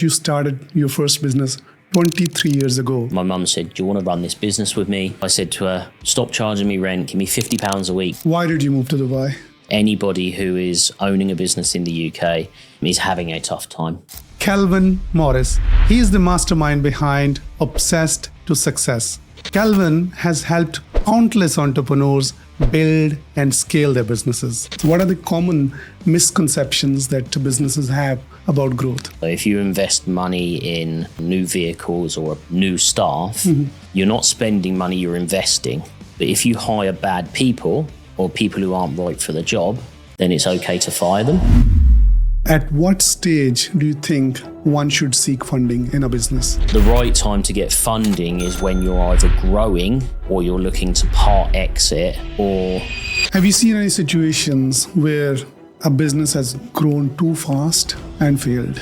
You started your first business 23 years ago. My mum said, do you want to run this business with me? I said to her, stop charging me rent, give me £50 a week. Why did you move to Dubai? Anybody who is owning a business in the UK is having a tough time. Kalvin Morris. He is the mastermind behind Obsessed to Success. Kalvin has helped countless entrepreneurs build and scale their businesses. What are the common misconceptions that businesses have about growth? If you invest money in new vehicles or new staff, you're not spending money, you're investing. But if you hire bad people or people who aren't right for the job, then it's okay to fire them. At what stage do you think one should seek funding in a business? The right time to get funding is when you're either growing or you're looking to part exit or... Have you seen any situations where a business has grown too fast and failed?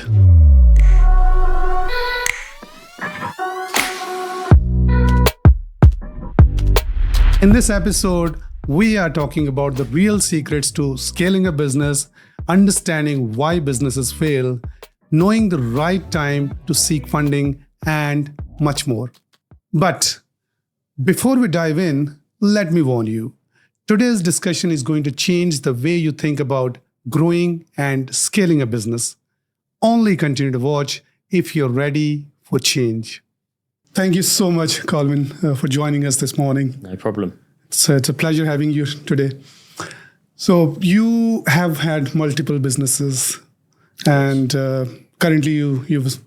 In this episode, we are talking about the real secrets to scaling a business, understanding why businesses fail, knowing the right time to seek funding, and much more. But before we dive in, let me warn you, today's discussion is going to change the way you think about growing and scaling a business. Only continue to watch if you're ready for change. Thank you so much, Kalvin, for joining us this morning. No problem. It's a pleasure having you today. So you have had multiple businesses, and currently you've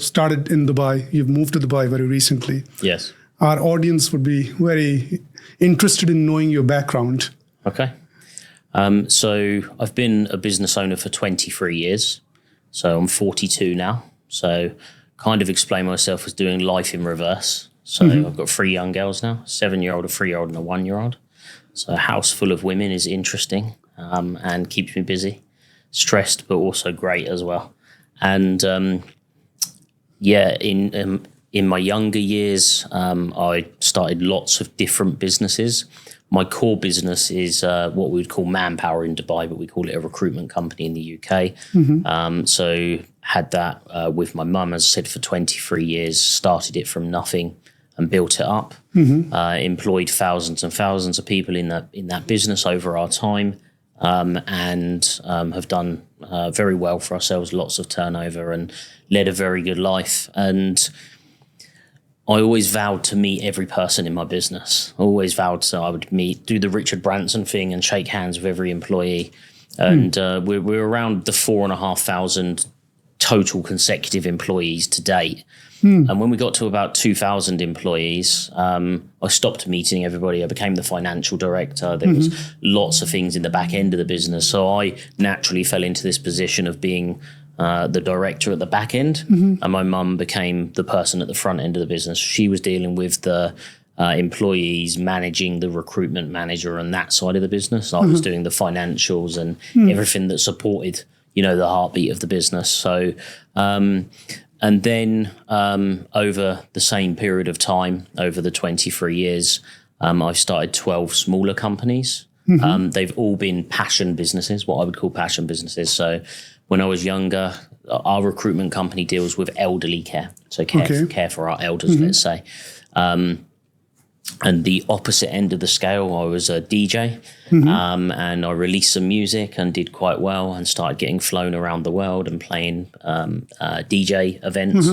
started in Dubai. You've moved to Dubai very recently. Yes. Our audience would be very interested in knowing your background. Okay. So I've been a business owner for 23 years. So I'm 42 now. So kind of explain myself as doing life in reverse. So I've got 3 young girls now, a 7-year-old, a 3-year-old and a 1-year-old. So a house full of women is interesting and keeps me busy, stressed, but also great as well. And in my younger years, I started lots of different businesses. My core business is what we would call Manpower in Dubai, but we call it a recruitment company in the UK. So had that with my mum, as I said, for 23 years, started it from nothing and built it up, employed thousands and thousands of people in that business over our time, and have done very well for ourselves, lots of turnover and led a very good life. And I always vowed to meet every person in my business. I always vowed so I would do the Richard Branson thing and shake hands with every employee. And we're around the 4,500 total consecutive employees to date. And when we got to about 2,000 employees, I stopped meeting everybody. I became the financial director. There was lots of things in the back end of the business. So I naturally fell into this position of being the director at the back end. And my mum became the person at the front end of the business. She was dealing with the employees, managing the recruitment manager and that side of the business. I was doing the financials and everything that supported, the heartbeat of the business. So, and then over the same period of time, over the 23 years, I've started 12 smaller companies. They've all been passion businesses, what I would call passion businesses. So when I was younger, our recruitment company deals with elderly care. So care for our elders, let's say. And the opposite end of the scale, I was a DJ and I released some music and did quite well and started getting flown around the world and playing DJ events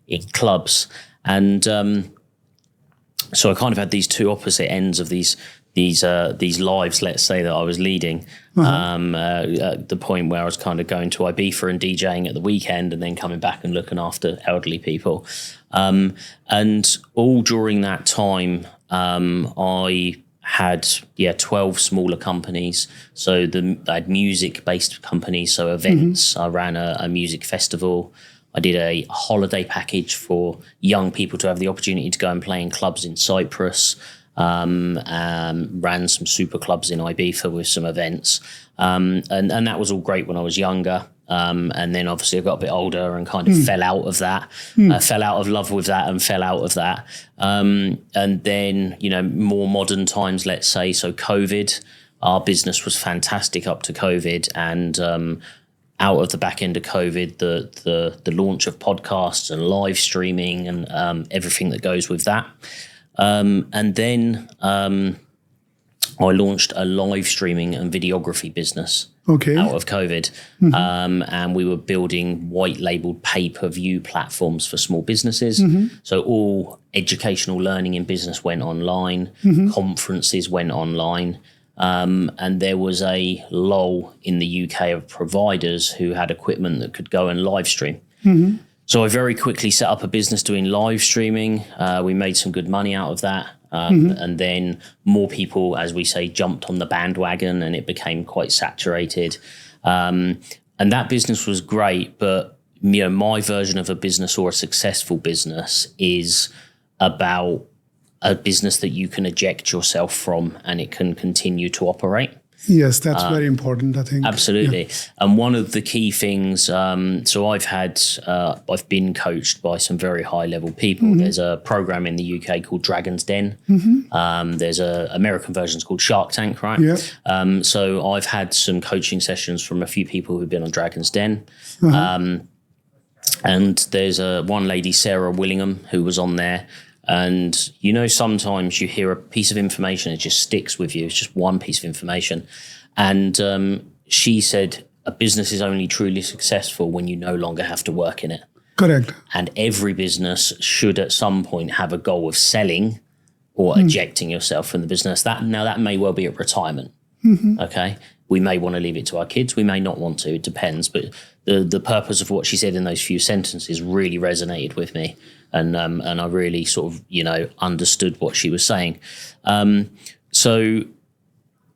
in clubs. And so I kind of had these two opposite ends of these lives, let's say, that I was leading. At the point where I was kind of going to Ibiza and DJing at the weekend and then coming back and looking after elderly people. And all during that time, I had 12 smaller companies. So I had music-based companies, so events. I ran a music festival. I did a holiday package for young people to have the opportunity to go and play in clubs in Cyprus. Ran some super clubs in Ibiza with some events. And that was all great when I was younger. And then obviously I got a bit older and kind of fell out of that, fell out of love with that and fell out of that. And then, more modern times, let's say, so COVID, our business was fantastic up to COVID. And out of the back end of COVID, the launch of podcasts and live streaming and everything that goes with that. And then I launched a live streaming and videography business out of COVID. And we were building white labeled pay-per-view platforms for small businesses. So all educational learning in business went online, conferences went online. And there was a lull in the UK of providers who had equipment that could go and live stream. So I very quickly set up a business doing live streaming. We made some good money out of that. And then more people, as we say, jumped on the bandwagon and it became quite saturated. And that business was great. But, my version of a business or a successful business is about a business that you can eject yourself from and it can continue to operate. Yes, that's very important, I think. Absolutely. Yeah. And one of the key things, so I've been coached by some very high level people. There's a program in the UK called Dragon's Den. There's a American version called Shark Tank, right? Yeah. So I've had some coaching sessions from a few people who've been on Dragon's Den. And there's one lady, Sarah Willingham, who was on there. And, sometimes you hear a piece of information, it just sticks with you. It's just one piece of information. And she said, a business is only truly successful when you no longer have to work in it. Correct. And every business should at some point have a goal of selling or ejecting yourself from the business. That may well be at retirement. Okay. We may want to leave it to our kids. We may not want to. It depends. But the purpose of what she said in those few sentences really resonated with me. And I really sort of, understood what she was saying. So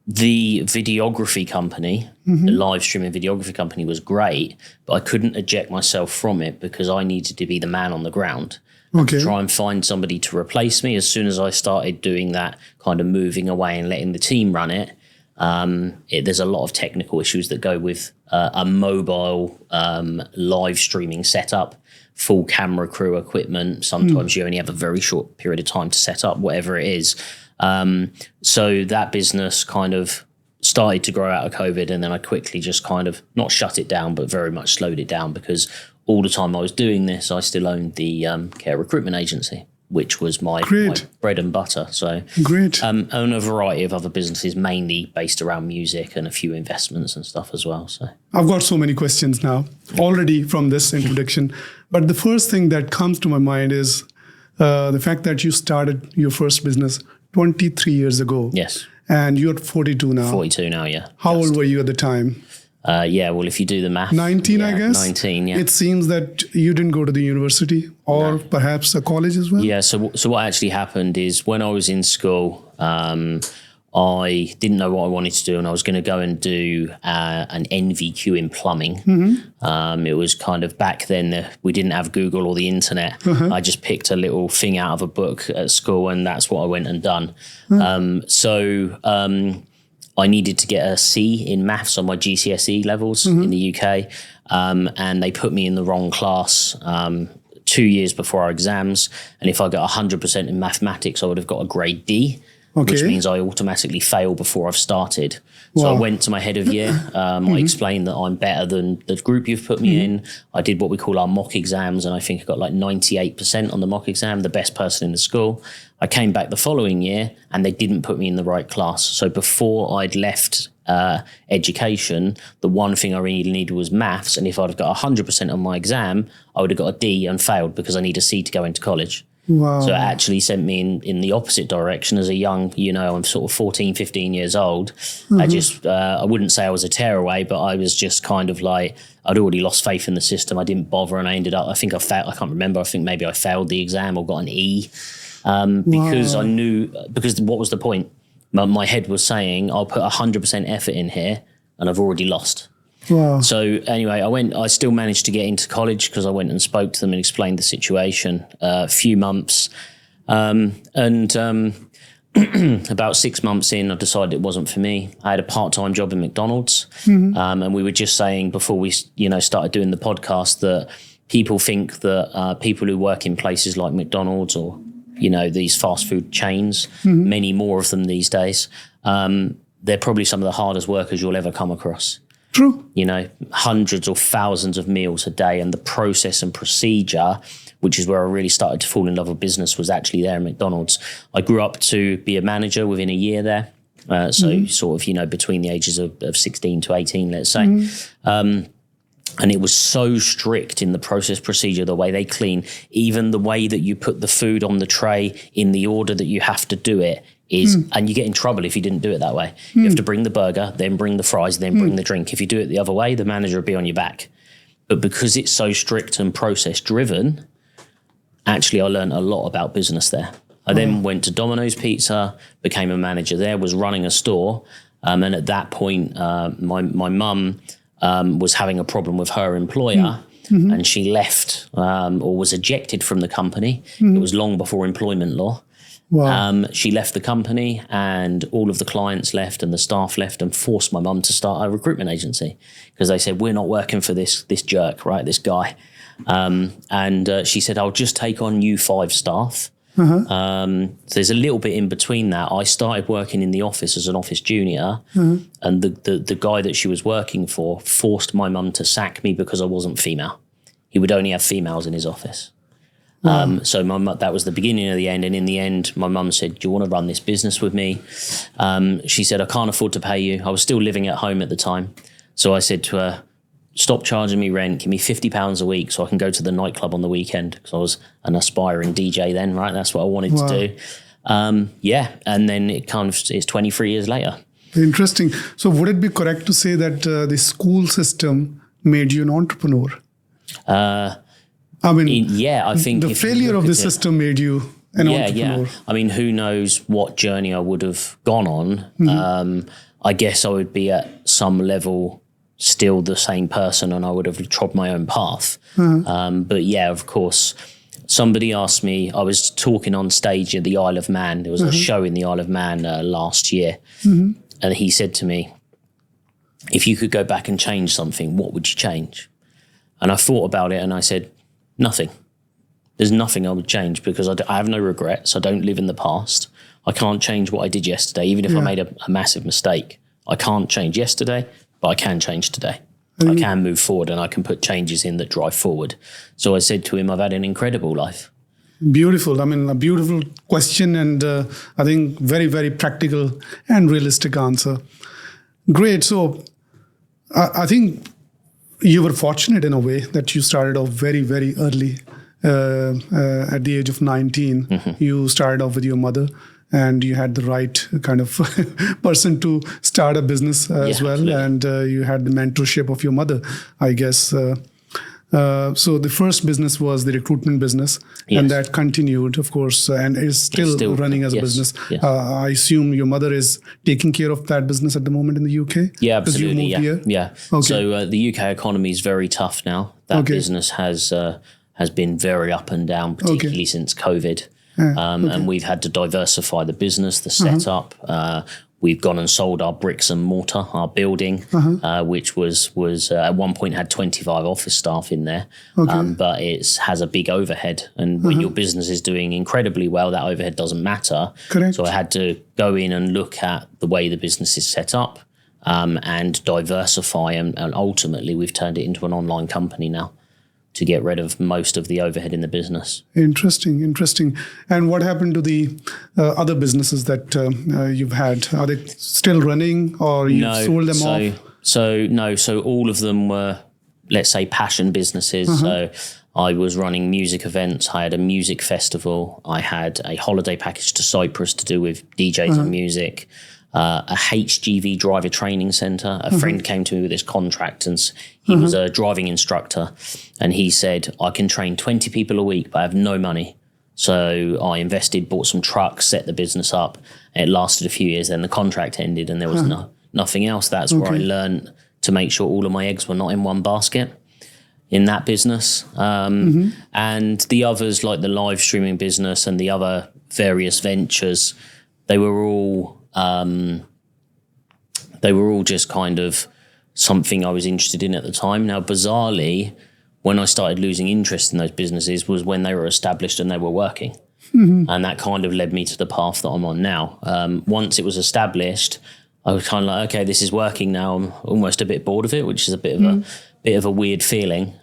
the videography company, the live streaming videography company was great, but I couldn't eject myself from it because I needed to be the man on the ground. To try and find somebody to replace me. As soon as I started doing that kind of moving away and letting the team run it, there's a lot of technical issues that go with a mobile live streaming setup, full camera crew equipment. Sometimes you only have a very short period of time to set up whatever it is. So that business kind of started to grow out of COVID, and then I quickly just kind of not shut it down, but very much slowed it down because all the time I was doing this, I still owned the care recruitment agency, which was my bread and butter. So own a variety of other businesses, mainly based around music and a few investments and stuff as well. So I've got so many questions now already from this introduction. But the first thing that comes to my mind is the fact that you started your first business 23 years ago. Yes. And you're 42 now. 42 now, yeah. How old were you at the time? Well, if you do the math. 19, yeah, I guess? 19, yeah. It seems that you didn't go to the university or perhaps a college as well? Yeah, so what actually happened is when I was in school, I didn't know what I wanted to do, and I was going to go and do an NVQ in plumbing. It was kind of back then, we didn't have Google or the internet. I just picked a little thing out of a book at school, and that's what I went and done. I needed to get a C in maths on my GCSE levels in the UK, and they put me in the wrong class 2 years before our exams. And if I got 100% in mathematics, I would have got a grade D. Which means I automatically fail before I've started. So I went to my head of year. I explained that I'm better than the group you've put me in. I did what we call our mock exams, and I think I got like 98% on the mock exam, the best person in the school. I came back the following year and they didn't put me in the right class. So before I'd left education, the one thing I really needed was maths. And if I'd have got 100% on my exam, I would have got a D and failed because I need a C to go into college. Wow. So it actually sent me in the opposite direction as a young, I'm sort of 14, 15 years old. I wouldn't say I was a tearaway, but I was just kind of like, I'd already lost faith in the system. I didn't bother, and I ended up, I think I failed, I can't remember. I think maybe I failed the exam or got an E because I knew, because what was the point? My head was saying, I'll put 100% effort in here and I've already lost. Wow. So anyway, I still managed to get into college because I went and spoke to them and explained the situation. A few months. About 6 months in, I decided it wasn't for me. I had a part-time job in McDonald's. And we were just saying before we, started doing the podcast that people think that people who work in places like McDonald's or, these fast food chains, many more of them these days, they're probably some of the hardest workers you'll ever come across. True. Hundreds or thousands of meals a day, and the process and procedure, which is where I really started to fall in love with business, was actually there at McDonald's. I grew up to be a manager within a year there. Sort of, between the ages of 16 to 18, let's say. And it was so strict in the process procedure, the way they clean, even the way that you put the food on the tray in the order that you have to do it is, and you get in trouble if you didn't do it that way. You have to bring the burger, then bring the fries, then bring the drink. If you do it the other way, the manager will be on your back. But because it's so strict and process driven, actually I learned a lot about business there. I then went to Domino's Pizza, became a manager there, was running a store. And at that point, my mum was having a problem with her employer, and she left or was ejected from the company. It was long before employment law. Wow. She left the company, and all of the clients left and the staff left, and forced my mum to start a recruitment agency because they said, we're not working for this jerk, right, this guy. And she said, I'll just take on you 5 staff. There's a little bit in between that. I started working in the office as an office junior, and the guy that she was working for forced my mum to sack me because I wasn't female. He would only have females in his office. So that was the beginning of the end. And in the end, my mum said, do you want to run this business with me? She said, I can't afford to pay you. I was still living at home at the time. So I said to her, stop charging me rent, give me £50 a week so I can go to the nightclub on the weekend, because I was an aspiring DJ then, right? That's what I wanted to do. And then it's 23 years later. Interesting. So would it be correct to say that the school system made you an entrepreneur? I think the failure of the system made you an entrepreneur. Yeah. I mean, who knows what journey I would have gone on. I guess I would be at some level still the same person, and I would have trod my own path. But yeah, of course, somebody asked me, I was talking on stage at the Isle of Man. There was a show in the Isle of Man last year. And he said to me, if you could go back and change something, what would you change? And I thought about it and I said, nothing. There's nothing I would change, because I have no regrets. I don't live in the past. I can't change what I did yesterday, even if I made a massive mistake. I can't change yesterday, but I can change today. I can move forward, and I can put changes in that drive forward. So I said to him, I've had an incredible life. Beautiful. I mean, a beautiful question, and I think very, very practical and realistic answer. Great. So I think you were fortunate in a way that you started off very, very early. At the age of 19, you started off with your mother, and you had the right kind of person to start a business as well. Absolutely. And you had the mentorship of your mother, I guess. So the first business was the recruitment business, and that continued, of course, and is still running as a business. Yes. I assume your mother is taking care of that business at the moment in the UK? Yeah, absolutely. You moved here? Okay. So the UK economy is very tough now. That business has been very up and down, particularly since COVID. And we've had to diversify the business, the setup. We've gone and sold our bricks and mortar, our building, which was at one point had 25 office staff in there, but it has a big overhead. And when your business is doing incredibly well, that overhead doesn't matter. Correct. So I had to go in and look at the way the business is set up and diversify. And ultimately, we've turned it into an online company now to get rid of most of the overhead in the business. Interesting. And what happened to the other businesses that you've had? Are they still running, or you sold them off? So all of them were, let's say, passion businesses. So I was running music events. I had a music festival. I had a holiday package to Cyprus to do with DJs and music. A HGV driver training center. A friend came to me with this contract, and he was a driving instructor, and he said, I can train 20 people a week, but I have no money. So I invested, bought some trucks, set the business up. It lasted a few years, then the contract ended, and there was nothing else. That's where I learned to make sure all of my eggs were not in one basket in that business. And the others, like the live streaming business and the other various ventures, they were all just kind of something I was interested in at the time. Now, bizarrely, when I started losing interest in those businesses was when they were established and they were working. And that kind of led me to the path that I'm on now. Once it was established, I was kind of like, okay, this is working now. I'm almost a bit bored of it, which is a bit of a weird feeling.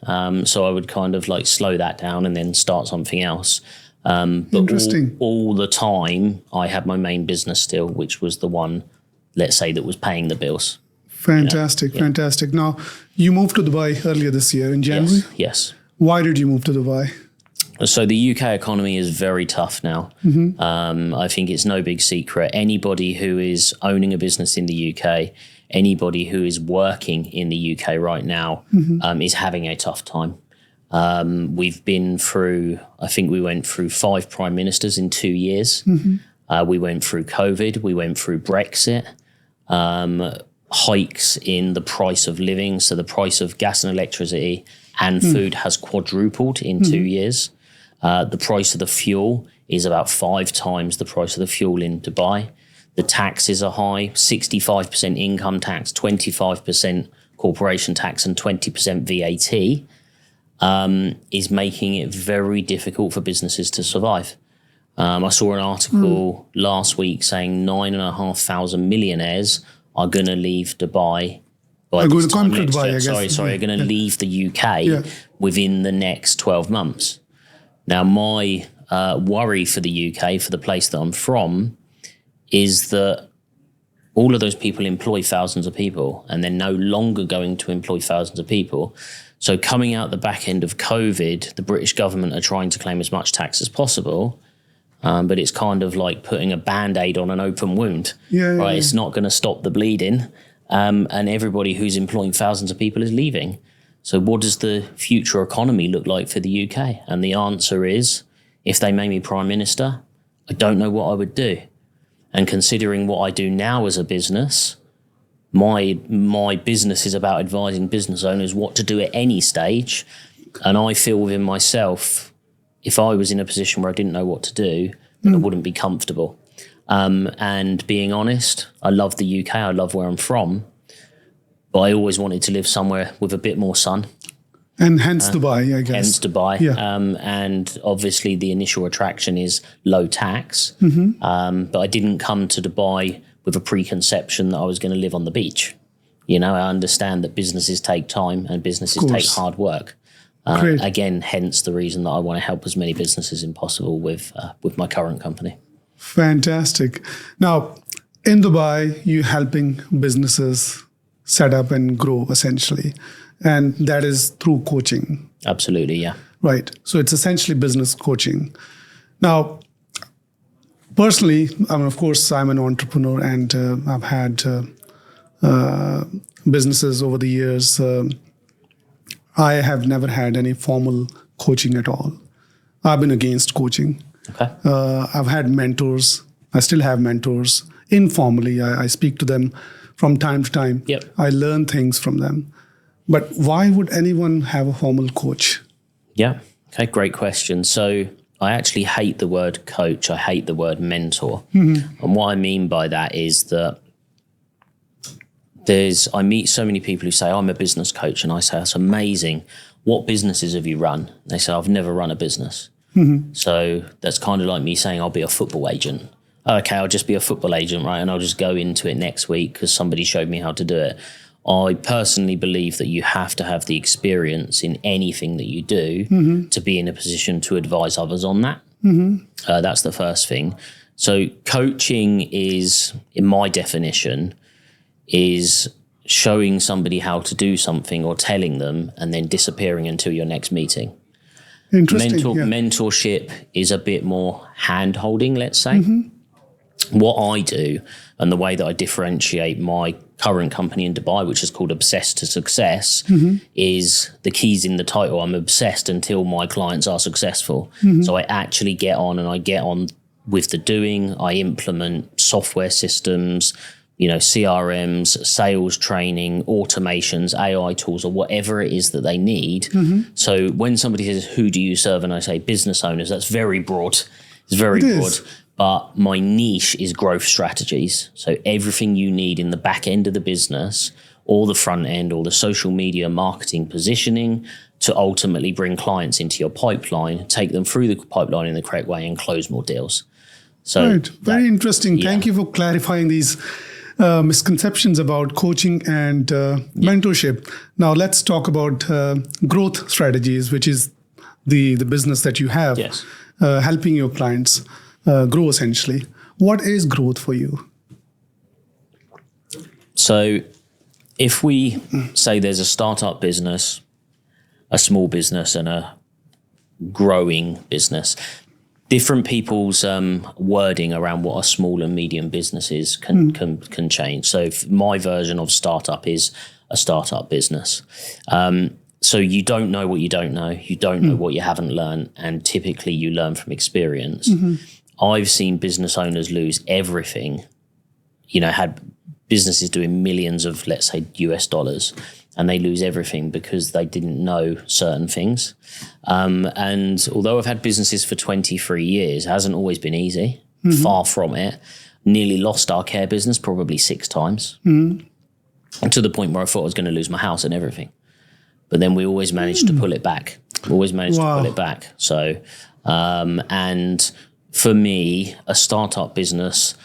So I would kind of like slow that down and then start something else. But Interesting. all the time, I had my main business still, which was the one, let's say, that was paying the bills. Fantastic, fantastic. Now, you moved to Dubai earlier this year in January. Yes. Why did you move to Dubai? So the UK economy is very tough now. I think it's no big secret. Anybody who is owning a business in the UK, anybody who is working in the UK right now is having a tough time. We've been through, I think we went through 5 prime ministers in 2 years. We went through COVID. We went through Brexit. Hikes in the price of living. So the price of gas and electricity and food has quadrupled in 2 years. The price of the fuel is about 5 times the price of the fuel in Dubai. The taxes are high, 65% income tax, 25% corporation tax and 20% VAT is making it very difficult for businesses to survive. I saw an article last week saying 9,500 millionaires are going to leave Dubai. Are going to come to Dubai, I guess. Sorry, are going to leave the UK within the next 12 months. Now, my worry for the UK, for the place that I'm from, is that all of those people employ thousands of people and they're no longer going to employ thousands of people. So coming out the back end of COVID, the British government are trying to claim as much tax as possible. But it's kind of like putting a Band-Aid on an open wound, right? It's not going to stop the bleeding. And everybody who's employing thousands of people is leaving. So what does the future economy look like for the UK? And the answer is, if they made me Prime Minister, I don't know what I would do. And considering what I do now as a business, my business is about advising business owners what to do at any stage. And I feel within myself, if I was in a position where I didn't know what to do, then I wouldn't be comfortable. And being honest, I love the UK. I love where I'm from. But I always wanted to live somewhere with a bit more sun. And hence Dubai, I guess. Hence Dubai. Yeah. And obviously the initial attraction is low tax. But I didn't come to Dubai with a preconception that I was going to live on the beach. You know, I understand that businesses take time and businesses take hard work. Again, hence the reason that I want to help as many businesses as possible with my current company. Fantastic. Now, in Dubai, you're helping businesses set up and grow, essentially. And that is through coaching. Absolutely, yeah. Right. So it's essentially business coaching. Now, personally, I mean, of course, I'm an entrepreneur and I've had businesses over the years. I have never had any formal coaching at all. I've been against coaching. Okay. I've had mentors. I still have mentors. Informally, I speak to them from time to time. Yep. I learn things from them. But why would anyone have a formal coach? Yeah. Okay, great question. So I actually hate the word coach. I hate the word mentor. And what I mean by that is that I meet so many people who say, I'm a business coach. And I say, that's amazing. What businesses have you run? They say, I've never run a business. So that's kind of like me saying, I'll be a football agent. Okay, I'll just be a football agent, right? And I'll just go into it next week because somebody showed me how to do it. I personally believe that you have to have the experience in anything that you do to be in a position to advise others on that. That's the first thing. So coaching is, in my definition, is showing somebody how to do something or telling them and then disappearing until your next meeting. Interesting. Mentorship is a bit more hand-holding, let's say. What I do and the way that I differentiate my current company in Dubai, which is called Obsessed to Success, is the keys in the title. I'm obsessed until my clients are successful. So I actually get on with the doing. I implement software systems, CRMs, sales training, automations, AI tools, or whatever it is that they need. So when somebody says, who do you serve? And I say business owners, that's very broad. It's very broad. But my niche is growth strategies. So everything you need in the back end of the business, or the front end, or the social media marketing positioning to ultimately bring clients into your pipeline, take them through the pipeline in the correct way and close more deals. So very interesting. Yeah. Thank you for clarifying these misconceptions about coaching and mentorship. Now let's talk about growth strategies, which is the business that you have, Yes. helping your clients grow essentially. What is growth for you? So if we say there's a startup business, a small business, and a growing business, different people's wording around what a small and medium business is can change. So my version of startup is a startup business. So you don't know what you don't know. You don't know what you haven't learned. And typically you learn from experience. I've seen business owners lose everything, had businesses doing millions of, let's say, US dollars, and they lose everything because they didn't know certain things. And although I've had businesses for 23 years, it hasn't always been easy, far from it. Nearly lost our care business probably 6 times, and to the point where I thought I was going to lose my house and everything. But then we always managed to pull it back. Always managed to pull it back. So, and for me, a startup business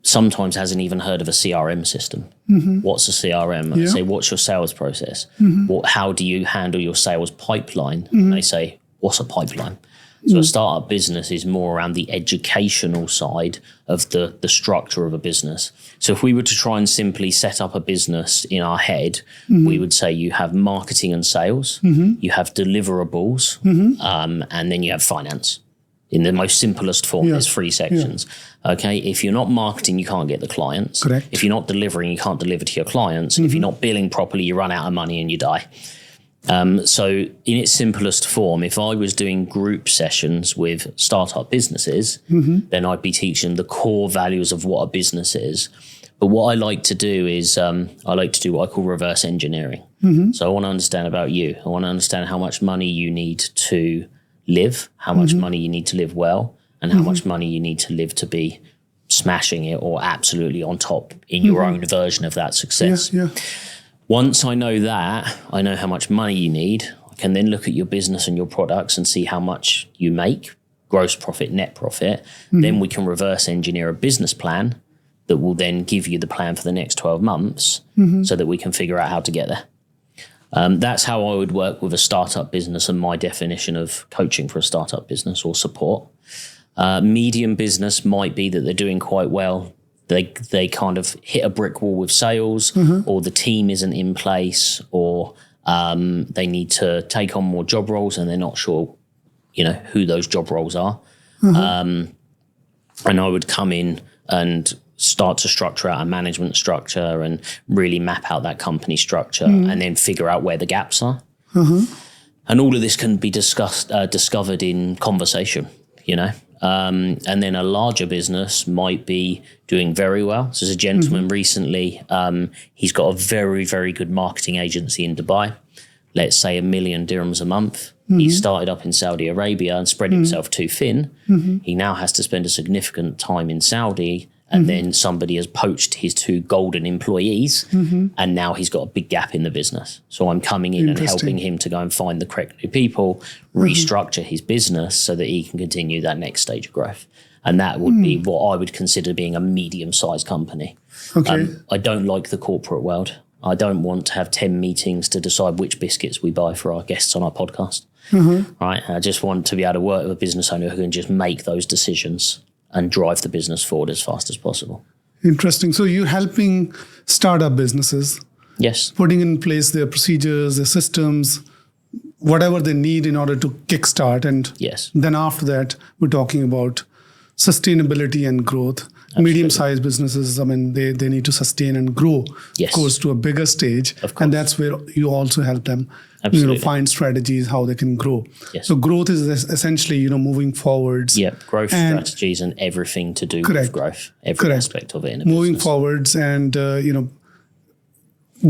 sometimes hasn't even heard of a CRM system. What's a CRM? I say, what's your sales process? How do you handle your sales pipeline? And they say, what's a pipeline? So a startup business is more around the educational side of the structure of a business. So if we were to try and simply set up a business in our head, we would say you have marketing and sales, you have deliverables, and then you have finance. In the most simplest form, there's 3 sections. Okay, if you're not marketing, you can't get the clients. Correct. If you're not delivering, you can't deliver to your clients. And if you're not billing properly, you run out of money and you die. So in its simplest form, if I was doing group sessions with startup businesses, then I'd be teaching the core values of what a business is. But what I like to do is I like to do what I call reverse engineering. So I want to understand about you. I want to understand how much money you need to live, how much money you need to live well, and how much money you need to live to be smashing it or absolutely on top in your own version of that success. Once I know that, I know how much money you need, I can then look at your business and your products and see how much you make, gross profit, net profit. Then we can reverse engineer a business plan that will then give you the plan for the next 12 months so that we can figure out how to get there. That's how I would work with a startup business and my definition of coaching for a startup business or support. Medium business might be that they're doing quite well. They kind of hit a brick wall with sales, or the team isn't in place, or they need to take on more job roles and they're not sure, who those job roles are. And I would come in and start to structure out a management structure and really map out that company structure and then figure out where the gaps are. And all of this can be discovered in conversation, and then a larger business might be doing very well. So there's a gentleman recently, he's got a very, very good marketing agency in Dubai, let's say $1 million dirhams a month. He started up in Saudi Arabia and spread himself too thin. He now has to spend a significant time in Saudi, and then somebody has poached his 2 golden employees, and now he's got a big gap in the business. So I'm coming in and helping him to go and find the correct new people, restructure his business so that he can continue that next stage of growth. And that would be what I would consider being a medium-sized company. I don't like the corporate world. I don't want to have 10 meetings to decide which biscuits we buy for our guests on our podcast. Right? I just want to be able to work with a business owner who can just make those decisions and drive the business forward as fast as possible. Interesting. So you're helping startup businesses. Yes. Putting in place their procedures, their systems, whatever they need in order to kickstart. And then after that, we're talking about sustainability and growth. Absolutely. Medium-sized businesses, they need to sustain and grow, of course, to a bigger stage. And that's where you also help them, find strategies, how they can grow. So growth is essentially, moving forwards. Growth strategies and everything to do with growth, every aspect of it in a moving business. Forwards and,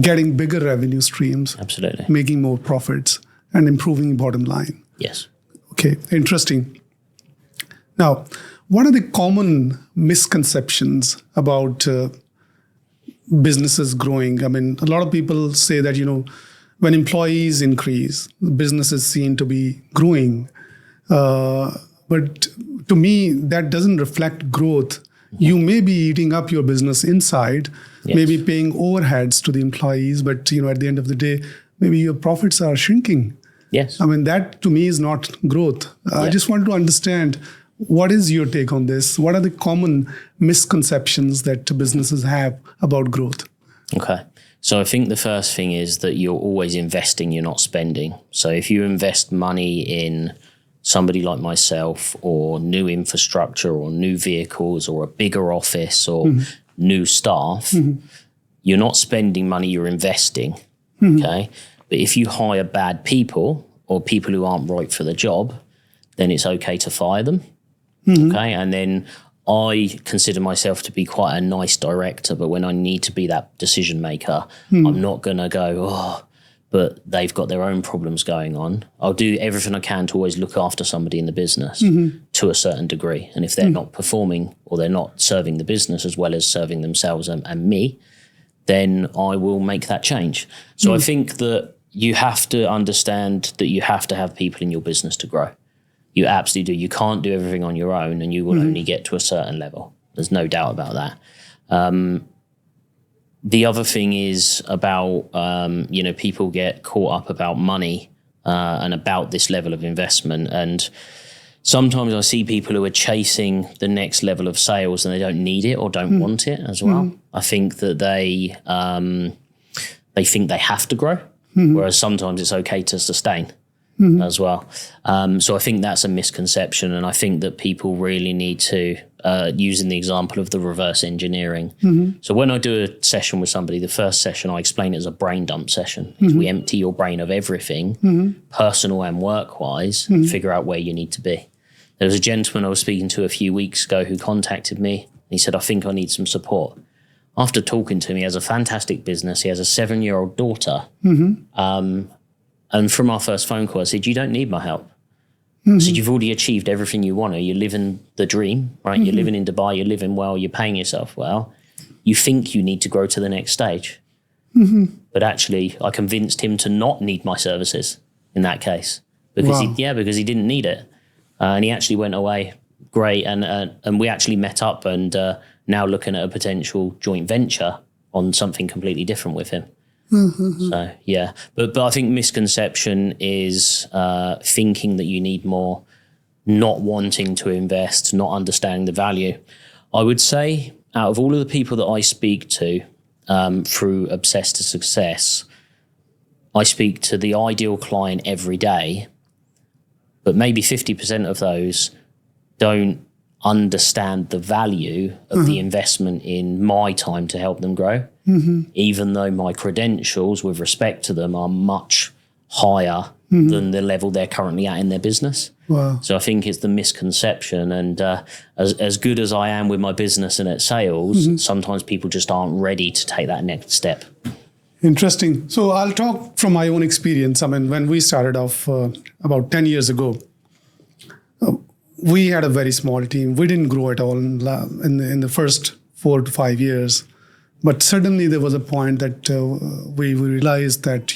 getting bigger revenue streams. Absolutely. Making more profits and improving bottom line. Yes. Okay, interesting. Now, what are the common misconceptions about businesses growing? A lot of people say that, when employees increase, businesses seem to be growing. But to me, that doesn't reflect growth You may be eating up your business inside, Yes. maybe paying overheads to the employees, but at the end of the day, maybe your profits are shrinking. Yes. I mean, that to me is not growth. I just want to understand, what is your take on this? What are the common misconceptions that businesses have about growth? Okay. So I think the first thing is that you're always investing, you're not spending. So if you invest money in somebody like myself, or new infrastructure, or new vehicles, or a bigger office, or new staff, you're not spending money, you're investing. Okay. But if you hire bad people, or people who aren't right for the job, then it's okay to fire them. Okay. And then I consider myself to be quite a nice director, but when I need to be that decision maker, I'm not going to go, but they've got their own problems going on. I'll do everything I can to always look after somebody in the business to a certain degree. And if they're not performing, or they're not serving the business as well as serving themselves and me, then I will make that change. So I think that you have to understand that you have to have people in your business to grow. You absolutely do. You can't do everything on your own, and you will only get to a certain level. There's no doubt about that. The other thing is about, people get caught up about money and about this level of investment. And sometimes I see people who are chasing the next level of sales and they don't need it or don't want it as well. I think that they think they have to grow, whereas sometimes it's okay to sustain as well. So I think that's a misconception. And I think that people really need to, using the example of the reverse engineering. So when I do a session with somebody, the first session I explain it as a brain dump session. We empty your brain of everything, personal and work-wise, and figure out where you need to be. There was a gentleman I was speaking to a few weeks ago who contacted me. He said, I think I need some support. After talking to him, he has a fantastic business. He has a 7-year-old daughter. And from our first phone call, I said, you don't need my help. I said, you've already achieved everything you want to. You're living the dream, right? You're living in Dubai, you're living well, you're paying yourself well. You think you need to grow to the next stage. But actually, I convinced him to not need my services in that case. Because because he didn't need it. And he actually went away great. And we actually met up and now looking at a potential joint venture on something completely different with him. So, yeah. But I think misconception is thinking that you need more, not wanting to invest, not understanding the value. I would say out of all of the people that I speak to through Obsessed to Success, I speak to the ideal client every day, but maybe 50% of those don't understand the value of the investment in my time to help them grow, even though my credentials with respect to them are much higher than the level they're currently at in their business. So I think it's the misconception. And as good as I am with my business and at sales, sometimes people just aren't ready to take that next step. Interesting. So I'll talk from my own experience. I mean, when we started off about 10 years ago, we had a very small team. We didn't grow at all in the first 4 to 5 years. But suddenly there was a point that we realized that,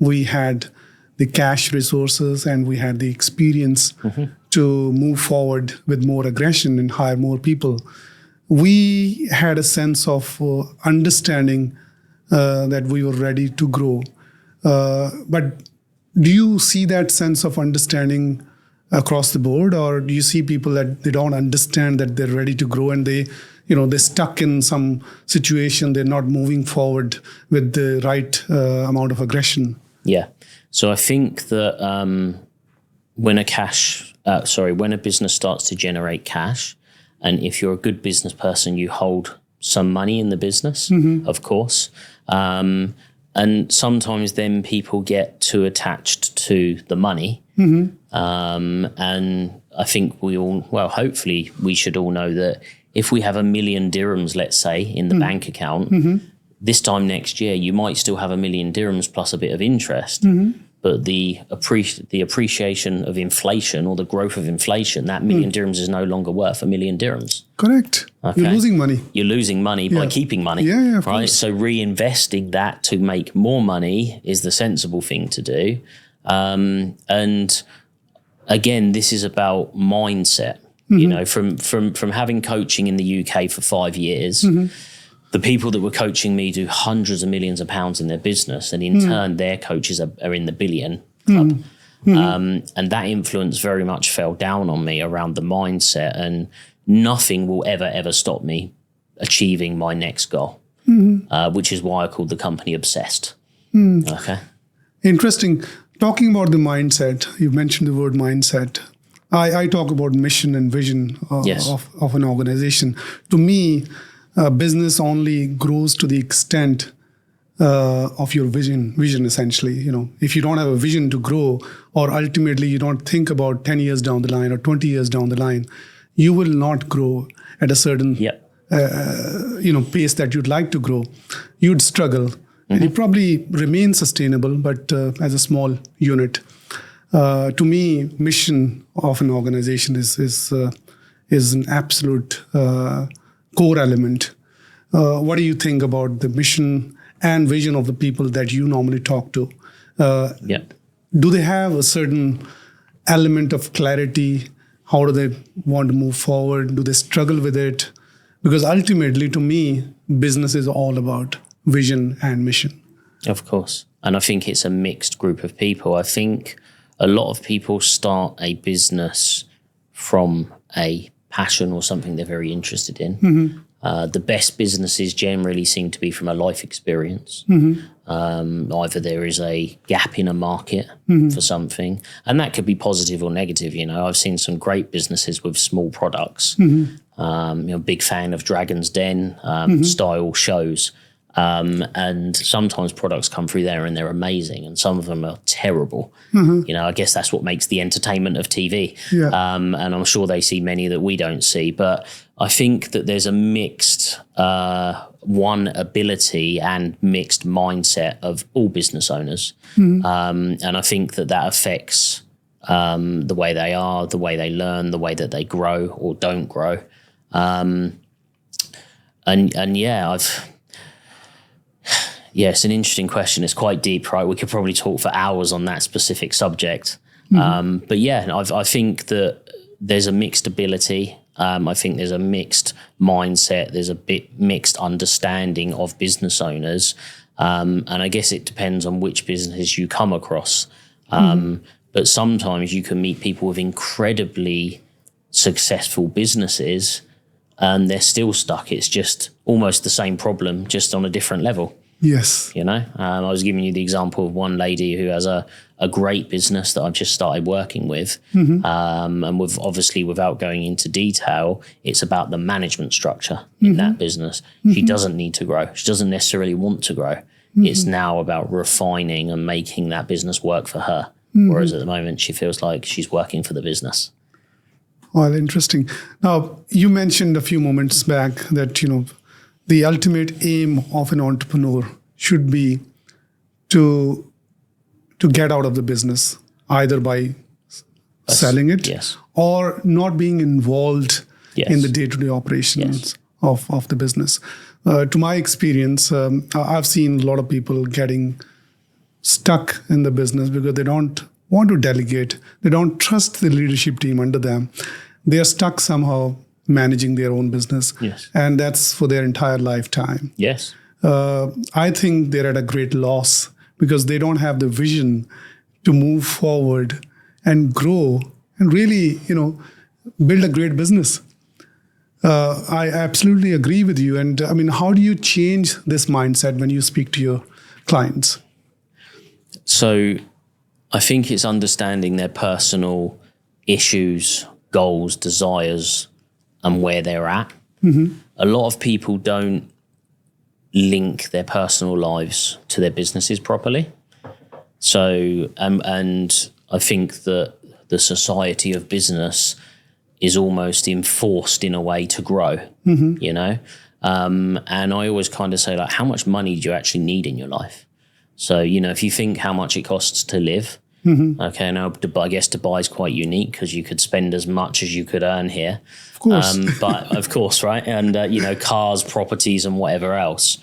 we had the cash resources and we had the experience to move forward with more aggression and hire more people. We had a sense of understanding that we were ready to grow. But do you see that sense of understanding across the board, or do you see people that they don't understand that they're ready to grow and they're stuck in some situation, they're not moving forward with the right amount of aggression? Yeah. So I think that when a business starts to generate cash, and if you're a good business person, you hold some money in the business, of course. And sometimes then people get too attached to the money. And I think hopefully we should all know that if we have 1 million dirhams, let's say, in the bank account, this time next year, you might still have 1 million dirhams plus a bit of interest. But the appreciation of inflation or the growth of inflation, that 1 million dirhams is no longer worth 1 million dirhams. Correct. Okay. You're losing money. You're losing money by keeping money. Yeah, of right? course. So reinvesting that to make more money is the sensible thing to do. And again, this is about mindset. You know, from having coaching in the UK for 5 years, the people that were coaching me do hundreds of millions of pounds in their business, and in turn, their coaches are in the billion club. And that influence very much fell down on me around the mindset, and nothing will ever stop me achieving my next goal, which is why I called the company Obsessed. Okay. Interesting. Talking about the mindset, you mentioned the word mindset. I talk about mission and vision of an organization. To me, business only grows to the extent of your vision essentially. You know, if you don't have a vision to grow, or ultimately you don't think about 10 years down the line or 20 years down the line, you will not grow at a certain pace that you'd like to grow. You'd struggle. And you probably remain sustainable, but as a small unit. To me, mission of an organization is an absolute core element. What do you think about the mission and vision of the people that you normally talk to? Do they have a certain element of clarity? How do they want to move forward? Do they struggle with it? Because ultimately, to me, business is all about vision and mission. Of course. And I think it's a mixed group of people. I think a lot of people start a business from a passion or something they're very interested in. The best businesses generally seem to be from a life experience. Either there is a gap in a market for something, and that could be positive or negative. You know, I've seen some great businesses with small products. Big fan of Dragon's Den style shows. And sometimes products come through there and they're amazing, and some of them are terrible. You know, I guess that's what makes the entertainment of TV. And I'm sure they see many that we don't see. But I think that there's a mixed ability and mixed mindset of all business owners. And I think that affects the way they are, the way they learn, the way that they grow or don't grow. It's an interesting question. It's quite deep, right? We could probably talk for hours on that specific subject. I think that there's a mixed ability. I think there's a mixed mindset. There's a bit mixed understanding of business owners. And I guess it depends on which business you come across. But sometimes you can meet people with incredibly successful businesses and they're still stuck. It's just almost the same problem, just on a different level. Yes. You know, I was giving you the example of one lady who has a great business that I've just started working with. And obviously, without going into detail, it's about the management structure in that business. She doesn't need to grow. She doesn't necessarily want to grow. It's now about refining and making that business work for her. Whereas at the moment, she feels like she's working for the business. Well, interesting. Now, you mentioned a few moments back that, you know, the ultimate aim of an entrepreneur should be to get out of the business, either by selling it or not being involved in the day-to-day operations of the business. To my experience, I've seen a lot of people getting stuck in the business because they don't want to delegate. They don't trust the leadership team under them. They are stuck somehow managing their own business. And that's for their entire lifetime. I think they're at a great loss because they don't have the vision to move forward and grow and really, you know, build a great business. I absolutely agree with you. And I mean, how do you change this mindset when you speak to your clients? So I think it's understanding their personal issues, goals, desires, and where they're at. A lot of people don't link their personal lives to their businesses properly. So, and I think that the society of business is almost enforced in a way to grow, you know? And I always kind of say, like, how much money do you actually need in your life? So, you know, if you think how much it costs to live, okay, now I guess Dubai is quite unique because you could spend as much as you could earn here. Of course. But of course, right? And, you know, cars, properties and whatever else.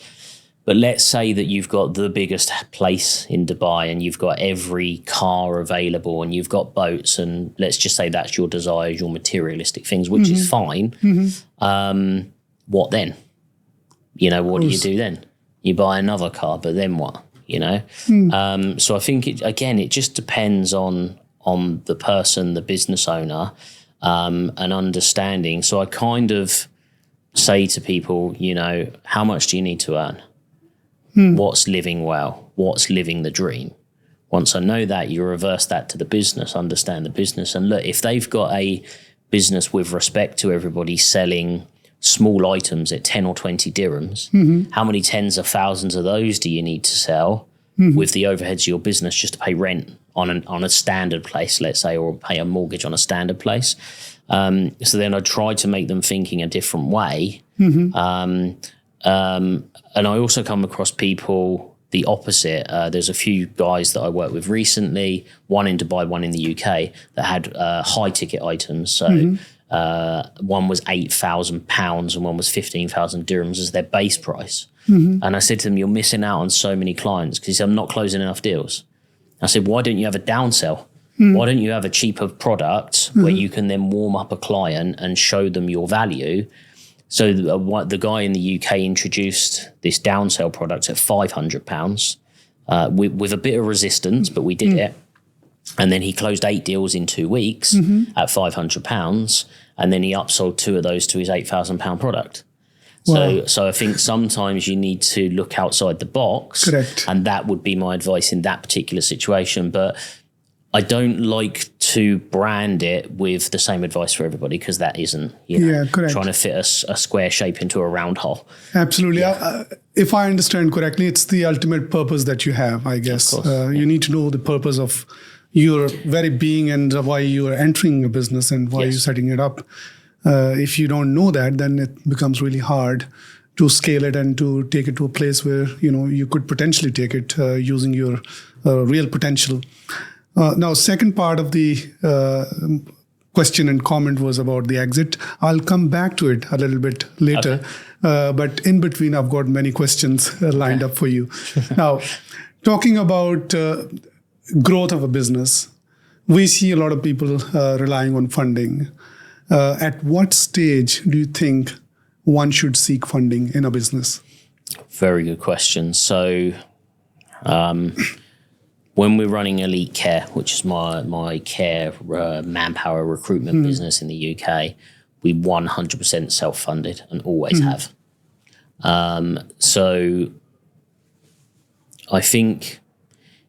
But let's say that you've got the biggest place in Dubai and you've got every car available and you've got boats, and let's just say that's your desires, your materialistic things, which is fine. What then? What do you do then? You buy another car, but then what? So I think it just depends on the person, the business owner, and understanding. So I kind of say to people, how much do you need to earn? What's living well? What's living the dream? Once I know that, you reverse that to the business, understand the business. And look, if they've got a business with respect to everybody selling small items at 10 or 20 dirhams, how many tens of thousands of those do you need to sell with the overheads of your business just to pay rent on a standard place, let's say, or pay a mortgage on a standard place? So then I try to make them thinking a different way. And I also come across people the opposite. There's a few guys that I worked with recently, one in Dubai, one in the UK, that had high ticket items. So one was £8,000 and one was 15,000 dirhams as their base price. And I said to them, you're missing out on so many clients because I'm not closing enough deals. I said, why don't you have a downsell? Why don't you have a cheaper product where you can then warm up a client and show them your value? So the guy in the UK introduced this downsell product at £500 with a bit of resistance, but we did it. And then he closed 8 deals in 2 weeks at £500. And then he upsold 2 of those to his £8,000 product. Wow. So I think sometimes you need to look outside the box. Correct. And that would be my advice in that particular situation. But I don't like to brand it with the same advice for everybody because that isn't, trying to fit a square shape into a round hole. Absolutely. If I understand correctly, it's the ultimate purpose that you have, I guess. You need to know the purpose of your very being and why you are entering a business and why you're setting it up. If you don't know that, then it becomes really hard to scale it and to take it to a place where, you could potentially take it using your real potential. Now, second part of the question and comment was about the exit. I'll come back to it a little bit later. Okay. But in between, I've got many questions lined up for you. Now, talking about growth of a business, we see a lot of people relying on funding. At what stage do you think one should seek funding in a business? Very good question. So when we're running Elite Care, which is my care manpower recruitment business in the UK, we 100% self-funded and always have. So I think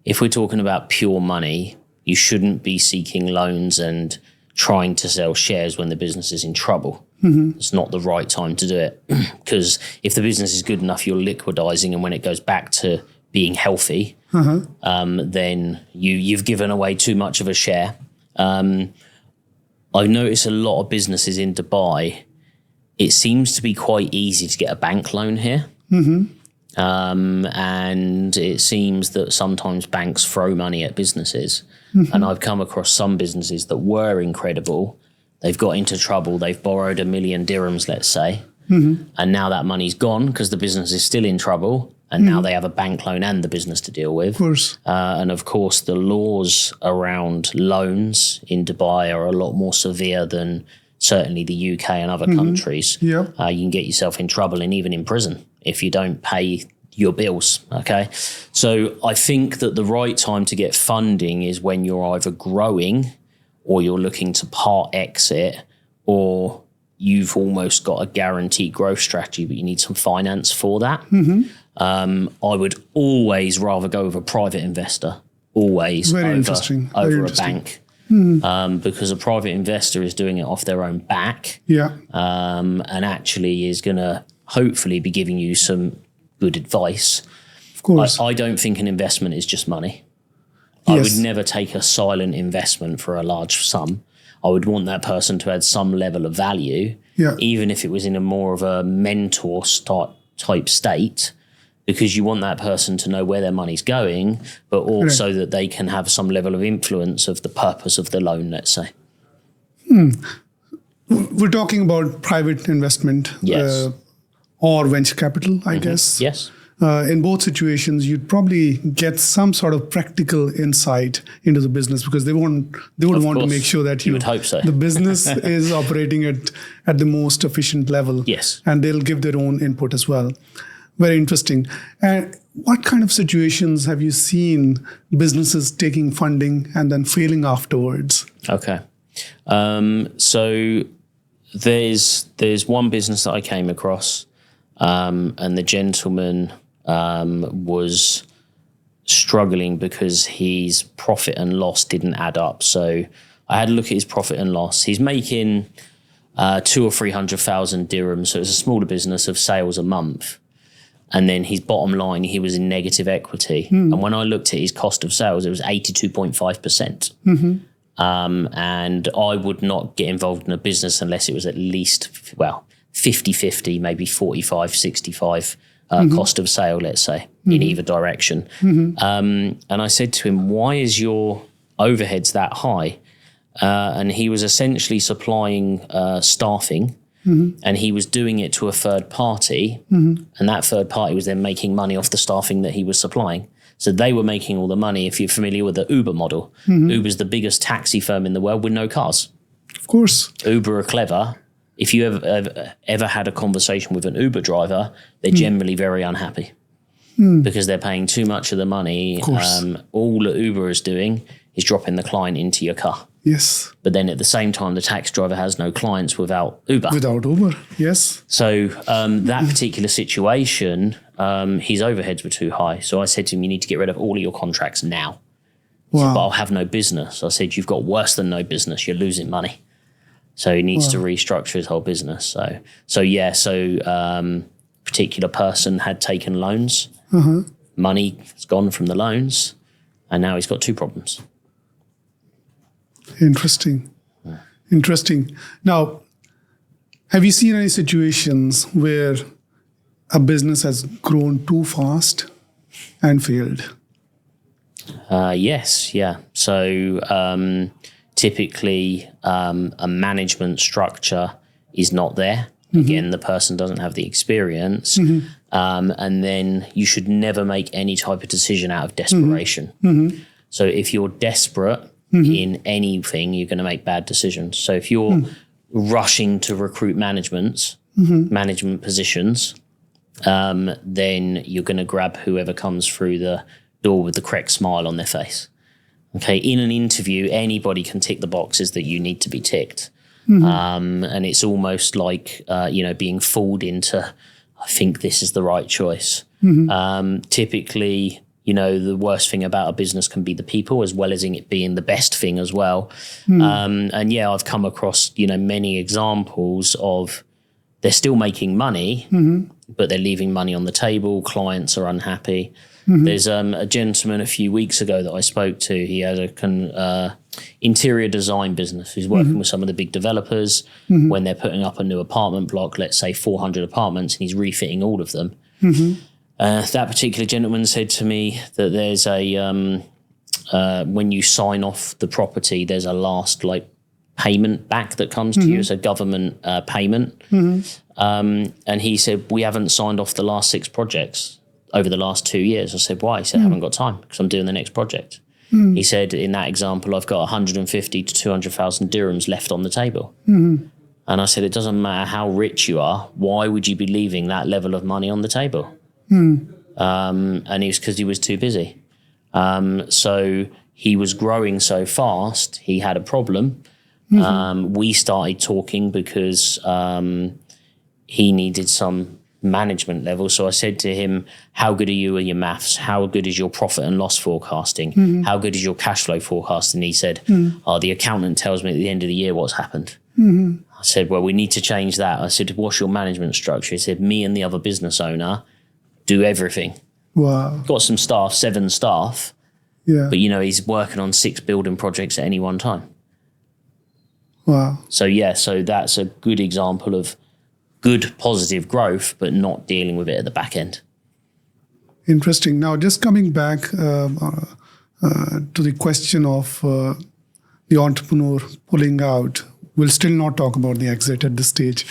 if we're talking about pure money, you shouldn't be seeking loans and trying to sell shares when the business is in trouble. It's not the right time to do it because if the business is good enough, you're liquidizing, and when it goes back to being healthy, then you've given away too much of a share. I've noticed a lot of businesses in Dubai, it seems to be quite easy to get a bank loan here. And it seems that sometimes banks throw money at businesses. And I've come across some businesses that were incredible. They've got into trouble. They've borrowed 1 million dirhams, let's say. And now that money's gone because the business is still in trouble. And now they have a bank loan and the business to deal with. Of course. And of course, the laws around loans in Dubai are a lot more severe than certainly the UK and other countries. You can get yourself in trouble and even in prison if you don't pay your bills. Okay. So I think that the right time to get funding is when you're either growing or you're looking to part exit, or you've almost got a guaranteed growth strategy, but you need some finance for that. I would always rather go with a private investor, always over a bank. Because a private investor is doing it off their own back. And actually is going to hopefully be giving you some good advice. Of course. I don't think an investment is just money. I would never take a silent investment for a large sum. I would want that person to add some level of value, even if it was in a more of a mentor type state, because you want that person to know where their money's going, but also that they can have some level of influence of the purpose of the loan, let's say. We're talking about private investment or venture capital, I guess. Yes. in both situations, you'd probably get some sort of practical insight into the business, because they would want to make sure that you would hope so. The business is operating at the most efficient level. Yes. And they'll give their own input as well. Very interesting. And what kind of situations have you seen businesses taking funding and then failing afterwards? Okay. So there's one business that I came across, and the gentleman was struggling because his profit and loss didn't add up. So I had a look at his profit and loss. He's making 200,000 or 300,000 dirhams, so it's a smaller business of sales a month. And then his bottom line, he was in negative equity. And when I looked at his cost of sales, it was 82.5%. And I would not get involved in a business unless it was at least, 50-50, maybe 45-65 cost of sale, let's say, in either direction. And I said to him, why is your overheads that high? And he was essentially supplying staffing. And he was doing it to a third party, and that third party was then making money off the staffing that he was supplying. So they were making all the money. If you're familiar with the Uber model, Uber's the biggest taxi firm in the world with no cars. Of course. Uber are clever. If you ever had a conversation with an Uber driver, they're generally very unhappy because they're paying too much of the money. All that Uber is doing is dropping the client into your car. Yes. But then at the same time, the taxi driver has no clients without Uber. Yes. So that particular situation, his overheads were too high. So I said to him, you need to get rid of all of your contracts now. He said, but I'll have no business. I said, you've got worse than no business. You're losing money. So he needs to restructure his whole business. So particular person had taken loans. Money has gone from the loans, and now he's got two problems. Interesting. Now, have you seen any situations where a business has grown too fast and failed? Yes, yeah. So typically a management structure is not there. Again, the person doesn't have the experience. And then you should never make any type of decision out of desperation. So if you're desperate in anything, you're going to make bad decisions. So if you're rushing to recruit management positions, then you're going to grab whoever comes through the door with the correct smile on their face. Okay, in an interview, anybody can tick the boxes that you need to be ticked. And it's almost like, being fooled into, I think this is the right choice. Typically, the worst thing about a business can be the people, as well as it being the best thing as well. And yeah, I've come across, many examples of they're still making money, but they're leaving money on the table. Clients are unhappy. There's a gentleman a few weeks ago that I spoke to. He had a interior design business. He's working with some of the big developers when they're putting up a new apartment block, let's say 400 apartments, and he's refitting all of them. That particular gentleman said to me that there's when you sign off the property, there's a last payment back that comes to you as a government payment. And he said, we haven't signed off the last 6 projects over the last 2 years. I said, why? He said, I haven't got time because I'm doing the next project. He said, in that example, I've got 150 to 200,000 dirhams left on the table. And I said, it doesn't matter how rich you are. Why would you be leaving that level of money on the table? And it was because he was too busy. So he was growing so fast, he had a problem. We started talking because he needed some management level. So I said to him, how good are you at your maths? How good is your profit and loss forecasting? How good is your cash flow forecasting? He said, the accountant tells me at the end of the year what's happened. I said, well, we need to change that. I said, what's your management structure? He said, me and the other business owner do everything. Wow. Got some staff, 7 staff. Yeah. But, he's working on 6 building projects at any one time. Wow. So that's a good example of good positive growth, but not dealing with it at the back end. Interesting. Now, just coming back to the question of the entrepreneur pulling out, we'll still not talk about the exit at this stage.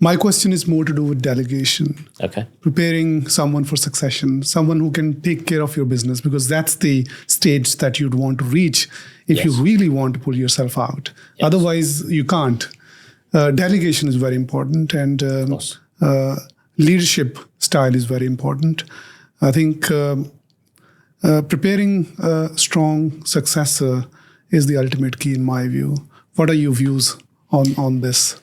My question is more to do with delegation. Okay. Preparing someone for succession, someone who can take care of your business, because that's the stage that you'd want to reach if you really want to pull yourself out. Yes. Otherwise, you can't. Delegation is very important, and leadership style is very important. I think preparing a strong successor is the ultimate key in my view. What are your views on this?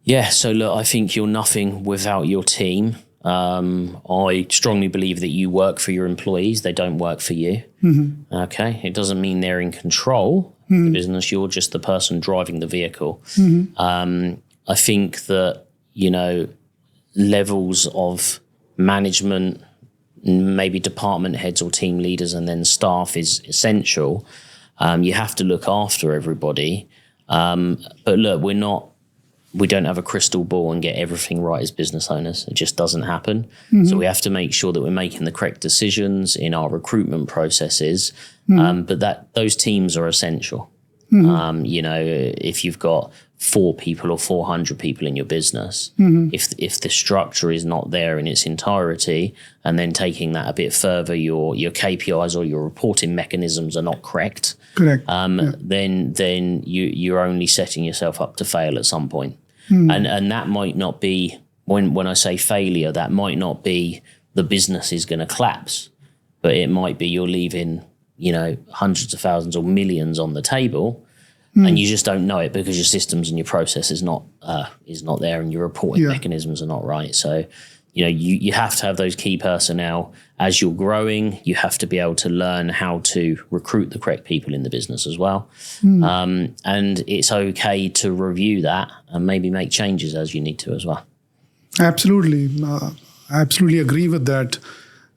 Yeah, so look, I think you're nothing without your team. I strongly believe that you work for your employees. They don't work for you. Mm-hmm. Okay. It doesn't mean they're in control of the business. You're just the person driving the vehicle. Mm-hmm. I think that, levels of management, maybe department heads or team leaders, and then staff is essential. You have to look after everybody. But look, we don't have a crystal ball and get everything right as business owners. It just doesn't happen. Mm-hmm. So we have to make sure that we're making the correct decisions in our recruitment processes. But those teams are essential. Mm-hmm. If you've got 4 people or 400 people in your business, if the structure is not there in its entirety, and then taking that a bit further, your KPIs or your reporting mechanisms are not correct. Then you're only setting yourself up to fail at some point. And that might not be, when I say failure, that might not be the business is going to collapse, but it might be you're leaving, hundreds of thousands or millions on the table, and you just don't know it because your systems and your process is not there, and your reporting mechanisms are not right. So, you have to have those key personnel. As you're growing, you have to be able to learn how to recruit the correct people in the business as well. And it's okay to review that and maybe make changes as you need to as well. Absolutely. I absolutely agree with that.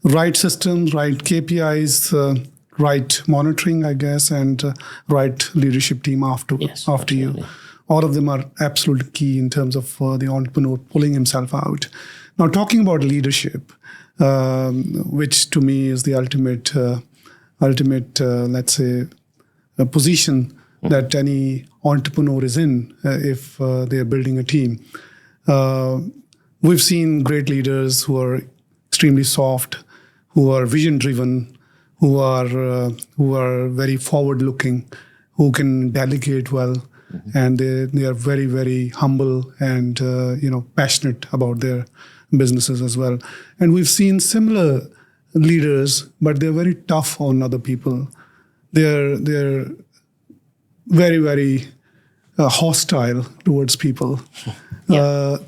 Right systems, right KPIs, right monitoring, I guess, and right leadership team after you. All of them are absolutely key in terms of the entrepreneur pulling himself out. Now, talking about leadership, which to me is the ultimate, let's say, a position that any entrepreneur is in if they're building a team. We've seen great leaders who are extremely soft, who are vision-driven, who are very forward-looking, who can delegate well, and they are very, very humble and passionate about their businesses as well. And we've seen similar leaders, but they're very tough on other people. They're very, very hostile towards people. A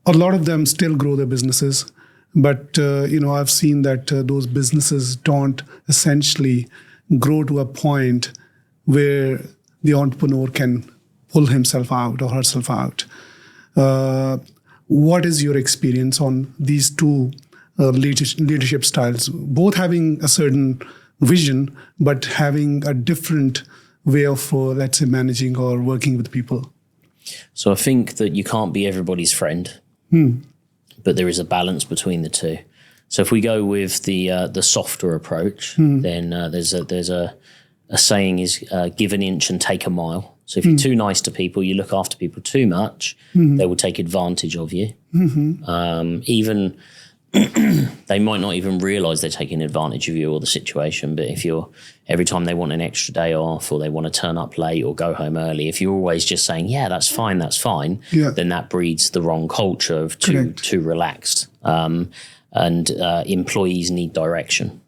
lot of them still grow their businesses, but I've seen that those businesses don't essentially grow to a point where the entrepreneur can pull himself out or herself out. What is your experience on these two leadership styles, both having a certain vision, but having a different way of, let's say, managing or working with people? So I think that you can't be everybody's friend, but there is a balance between the two. So if we go with the softer approach, then there's a saying is give an inch and take a mile. So if you're too nice to people, you look after people too much, they will take advantage of you. Even they might not even realize they're taking advantage of you or the situation. But if you're, every time they want an extra day off or they want to turn up late or go home early, if you're always just saying, yeah, that's fine, then that breeds the wrong culture of too relaxed. And employees need direction.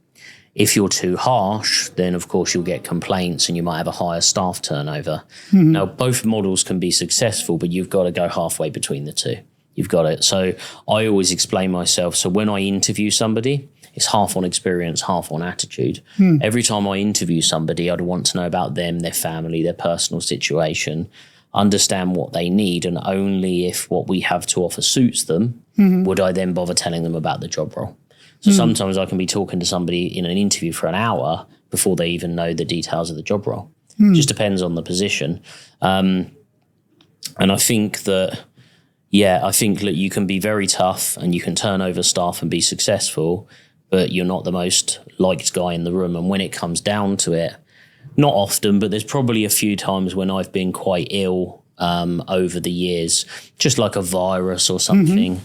If you're too harsh, then of course you'll get complaints and you might have a higher staff turnover. Now, both models can be successful, but you've got to go halfway between the two. You've got it. So I always explain myself. So when I interview somebody, it's half on experience, half on attitude. Every time I interview somebody, I'd want to know about them, their family, their personal situation, understand what they need, and only if what we have to offer suits them, would I then bother telling them about the job role. So sometimes I can be talking to somebody in an interview for an hour before they even know the details of the job role. Just depends on the position. And I think that, you can be very tough and you can turn over staff and be successful, but you're not the most liked guy in the room. And when it comes down to it, not often, but there's probably a few times when I've been quite ill over the years, just like a virus or something.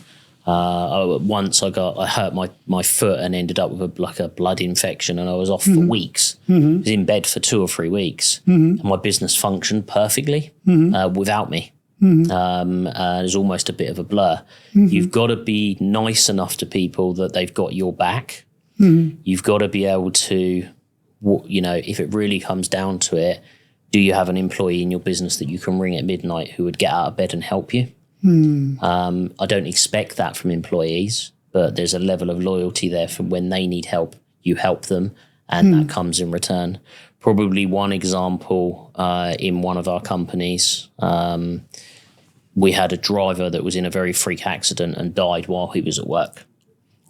Once I hurt my foot and ended up with a blood infection, and I was off for weeks. I was in bed for 2 or 3 weeks, and my business functioned perfectly without me. It was almost a bit of a blur. You've got to be nice enough to people that they've got your back. You've got to be able to, if it really comes down to it, do you have an employee in your business that you can ring at midnight who would get out of bed and help you? I don't expect that from employees, but there's a level of loyalty there for when they need help, you help them, and that comes in return. Probably one example in one of our companies, we had a driver that was in a very freak accident and died while he was at work.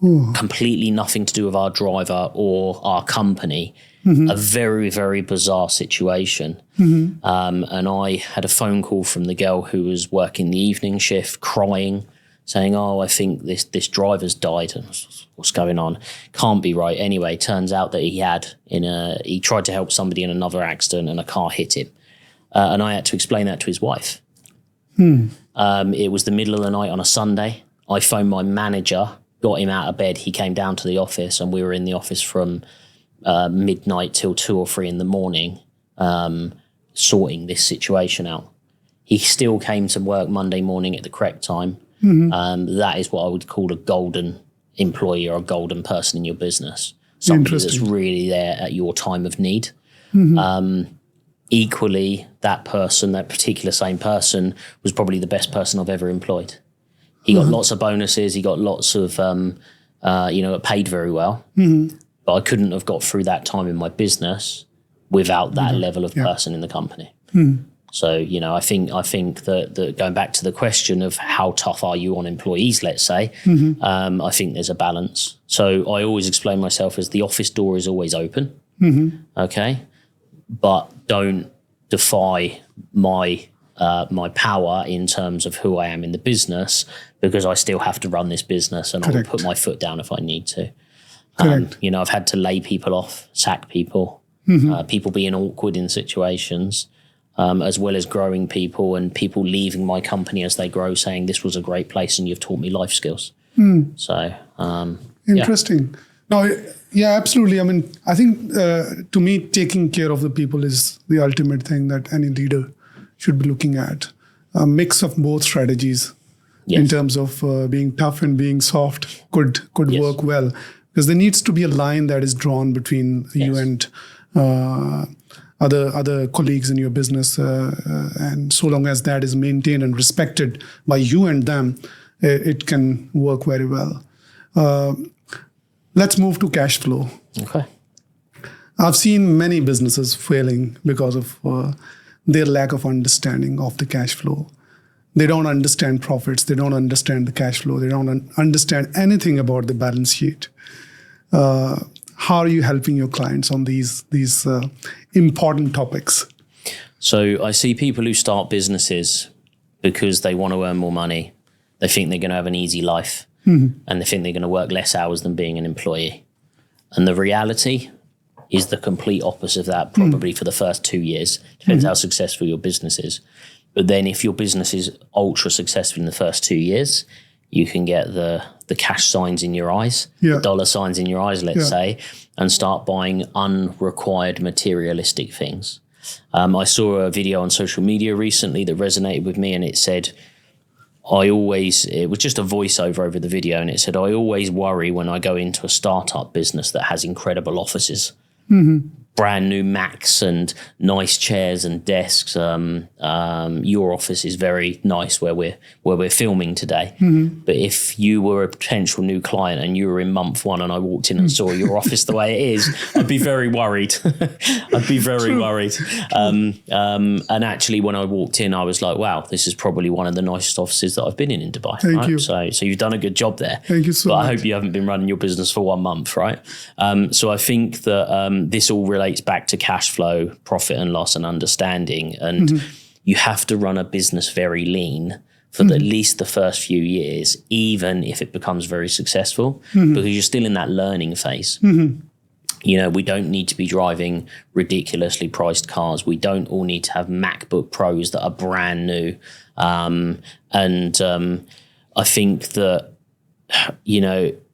Completely nothing to do with our driver or our company. A very, very bizarre situation. And I had a phone call from the girl who was working the evening shift, crying, saying, I think this driver's died. And what's going on? Can't be right. Anyway, turns out that he tried to help somebody in another accident and a car hit him. And I had to explain that to his wife. It was the middle of the night on a Sunday. I phoned my manager, got him out of bed. He came down to the office, and we were in the office from midnight till 2 or 3 in the morning, sorting this situation out. He still came to work Monday morning at the correct time. That is what I would call a golden employee or a golden person in your business. Somebody that's really there at your time of need. Equally, that particular same person was probably the best person I've ever employed. He got lots of bonuses. He got lots of, paid very well. But I couldn't have got through that time in my business without that level of person in the company. So, I think that going back to the question of how tough are you on employees, let's say, I think there's a balance. So I always explain myself as the office door is always open. Okay. But don't defy my power in terms of who I am in the business, because I still have to run this business, and I'll put my foot down if I need to. I've had to lay people off, sack people, people being awkward in situations, as well as growing people and people leaving my company as they grow, saying this was a great place and you've taught me life skills. So, interesting. No, yeah, absolutely. I mean, I think to me, taking care of the people is the ultimate thing that any leader should be looking at. A mix of both strategies in terms of being tough and being soft could work well. Because there needs to be a line that is drawn between you and other colleagues in your business. And so long as that is maintained and respected by you and them, it can work very well. Let's move to cash flow. Okay. I've seen many businesses failing because of their lack of understanding of the cash flow. They don't understand profits. They don't understand the cash flow. They don't understand anything about the balance sheet. How are you helping your clients on these important topics? So I see people who start businesses because they want to earn more money. They think they're going to have an easy life, and they think they're going to work less hours than being an employee. And the reality is the complete opposite of that, probably for the first 2 years. Depends how successful your business is. But then if your business is ultra successful in the first 2 years, you can get the cash signs in your eyes, the dollar signs in your eyes, let's say, and start buying unrequired materialistic things. I saw a video on social media recently that resonated with me, and it said, it was just a voiceover over the video, and it said, I always worry when I go into a startup business that has incredible offices. Brand new Macs and nice chairs and desks. Your office is very nice where we're filming today. But if you were a potential new client and you were in month 1 and I walked in and saw your office the way it is, I'd be very worried. I'd be very worried. And actually, when I walked in, I was like, wow, this is probably one of the nicest offices that I've been in Dubai. Thank you. So you've done a good job there. Thank you so much. But I hope you haven't been running your business for 1 month, right? So I think that this all relates back to cash flow, profit and loss, and understanding. And you have to run a business very lean for at least the first few years, even if it becomes very successful, because you're still in that learning phase. We don't need to be driving ridiculously priced cars. We don't all need to have MacBook Pros that are brand new. I think that,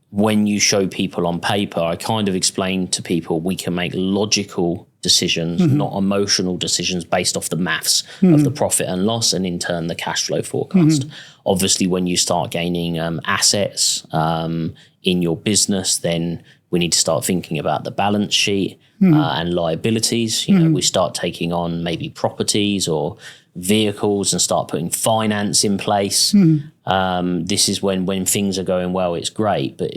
when you show people on paper, I kind of explain to people we can make logical decisions, not emotional decisions based off the maths of the profit and loss and in turn the cash flow forecast. Obviously, when you start gaining assets in your business, then we need to start thinking about the balance sheet and liabilities. We start taking on maybe properties or vehicles and start putting finance in place. This is when things are going well, it's great. But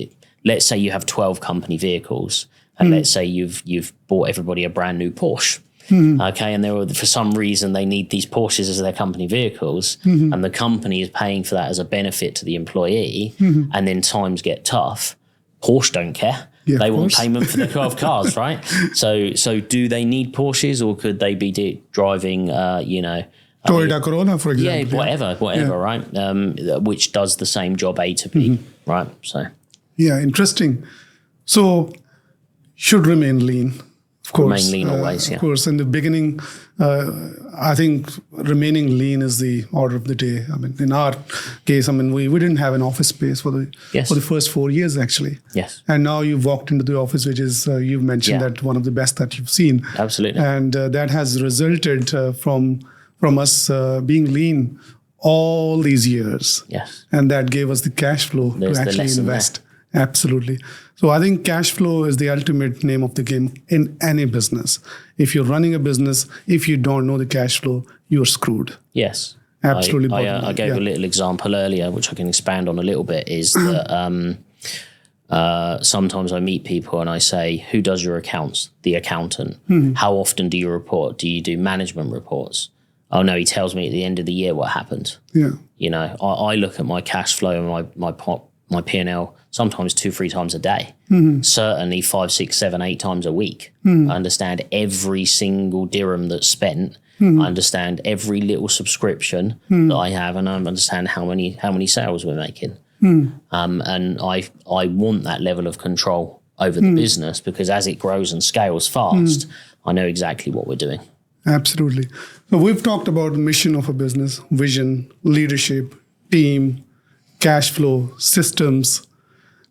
let's say you have 12 company vehicles and let's say you've bought everybody a brand new Porsche. Okay, and for some reason they need these Porsches as their company vehicles, and the company is paying for that as a benefit to the employee, and then times get tough. Porsche don't care. Yeah, they want payment for their 12 cars, right? So do they need Porsches, or could they be driving, Toyota Corolla, for example. Yeah, whatever, right? Which does the same job A to B, right? So, yeah, interesting. So, should remain lean, of course. Remain lean always, yeah. Of course, in the beginning, I think remaining lean is the order of the day. I mean, in our case, we didn't have an office space for the first 4 years, actually. Yes. And now you've walked into the office, which is, you've mentioned that one of the best that you've seen. Absolutely. And that has resulted from us being lean all these years. Yes. And that gave us the cash flow to actually invest. Absolutely. So I think cash flow is the ultimate name of the game in any business. If you're running a business, if you don't know the cash flow, you're screwed. Yes. Absolutely. I gave a little example earlier, which I can expand on a little bit, is that sometimes I meet people and I say, who does your accounts? The accountant. How often do you report? Do you do management reports? Oh, no, he tells me at the end of the year what happened. Yeah. I look at my cash flow and my P&L sometimes 2-3 times a day. Certainly 5, 6, 7, 8 times a week. I understand every single dirham that's spent. I understand every little subscription that I have, and I understand how many sales we're making. And I want that level of control over the business, because as it grows and scales fast, I know exactly what we're doing. Absolutely. So we've talked about the mission of a business, vision, leadership, team, cash flow, systems.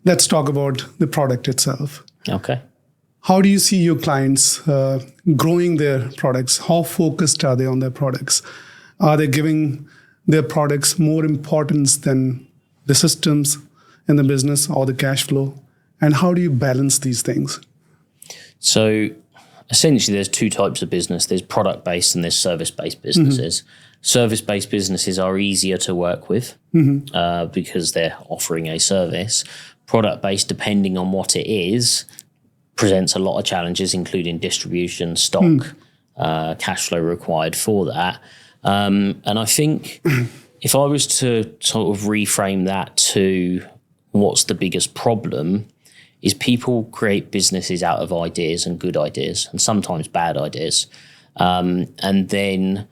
Let's talk about the product itself. Okay. How do you see your clients growing their products? How focused are they on their products? Are they giving their products more importance than the systems in the business or the cash flow? And how do you balance these things? So essentially, there's 2 types of business. There's product-based and there's service-based businesses. Service-based businesses are easier to work with because they're offering a service. Product-based, depending on what it is, presents a lot of challenges, including distribution, stock, cash flow required for that. And I think if I was to sort of reframe that to what's the biggest problem, is people create businesses out of ideas and good ideas and sometimes bad ideas. And then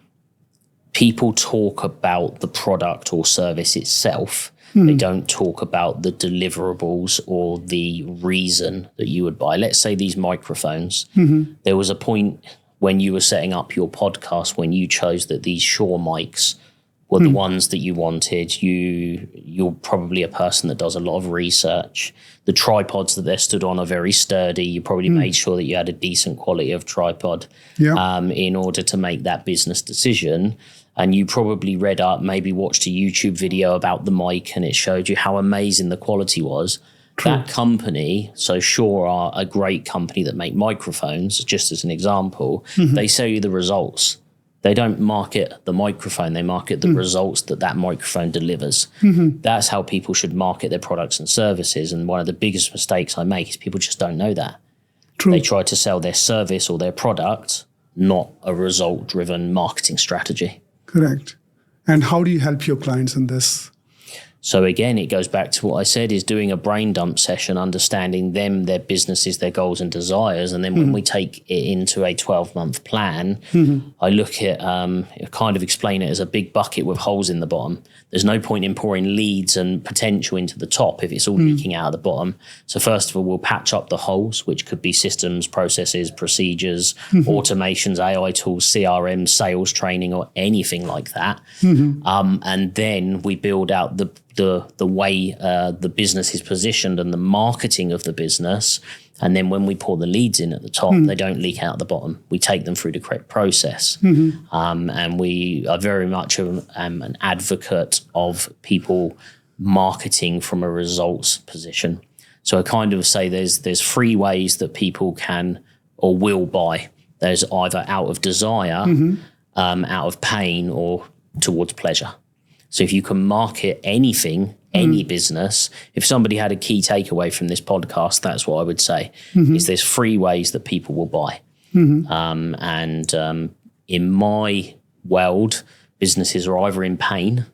people talk about the product or service itself. They don't talk about the deliverables or the reason that you would buy. Let's say these microphones. There was a point when you were setting up your podcast when you chose that these Shure mics were the ones that you wanted. You're probably a person that does a lot of research. The tripods that they're stood on are very sturdy. You probably made sure that you had a decent quality of tripod in order to make that business decision. And you probably read up, maybe watched a YouTube video about the mic and it showed you how amazing the quality was. True. That company, so Shure are a great company that make microphones, just as an example. They sell you the results. They don't market the microphone, they market the results that microphone delivers. That's how people should market their products and services. And one of the biggest mistakes I make is people just don't know that. True. They try to sell their service or their product, not a result-driven marketing strategy. Correct. And how do you help your clients in this? So again, it goes back to what I said, is doing a brain dump session, understanding them, their businesses, their goals and desires. And then when we take it into a 12-month plan, I look at, kind of explain it as a big bucket with holes in the bottom. There's no point in pouring leads and potential into the top if it's all leaking out of the bottom. So first of all, we'll patch up the holes, which could be systems, processes, procedures, automations, AI tools, CRM, sales training, or anything like that. And then we build out the way the business is positioned and the marketing of the business. And then when we pour the leads in at the top, they don't leak out the bottom. We take them through the correct process. And we are very much an advocate of people marketing from a results position. So I kind of say there's 3 ways that people can or will buy. There's either out of desire, out of pain, or towards pleasure. So if you can market anything, any business, if somebody had a key takeaway from this podcast, that's what I would say, is there's 3 ways that people will buy. In my world, businesses are either in pain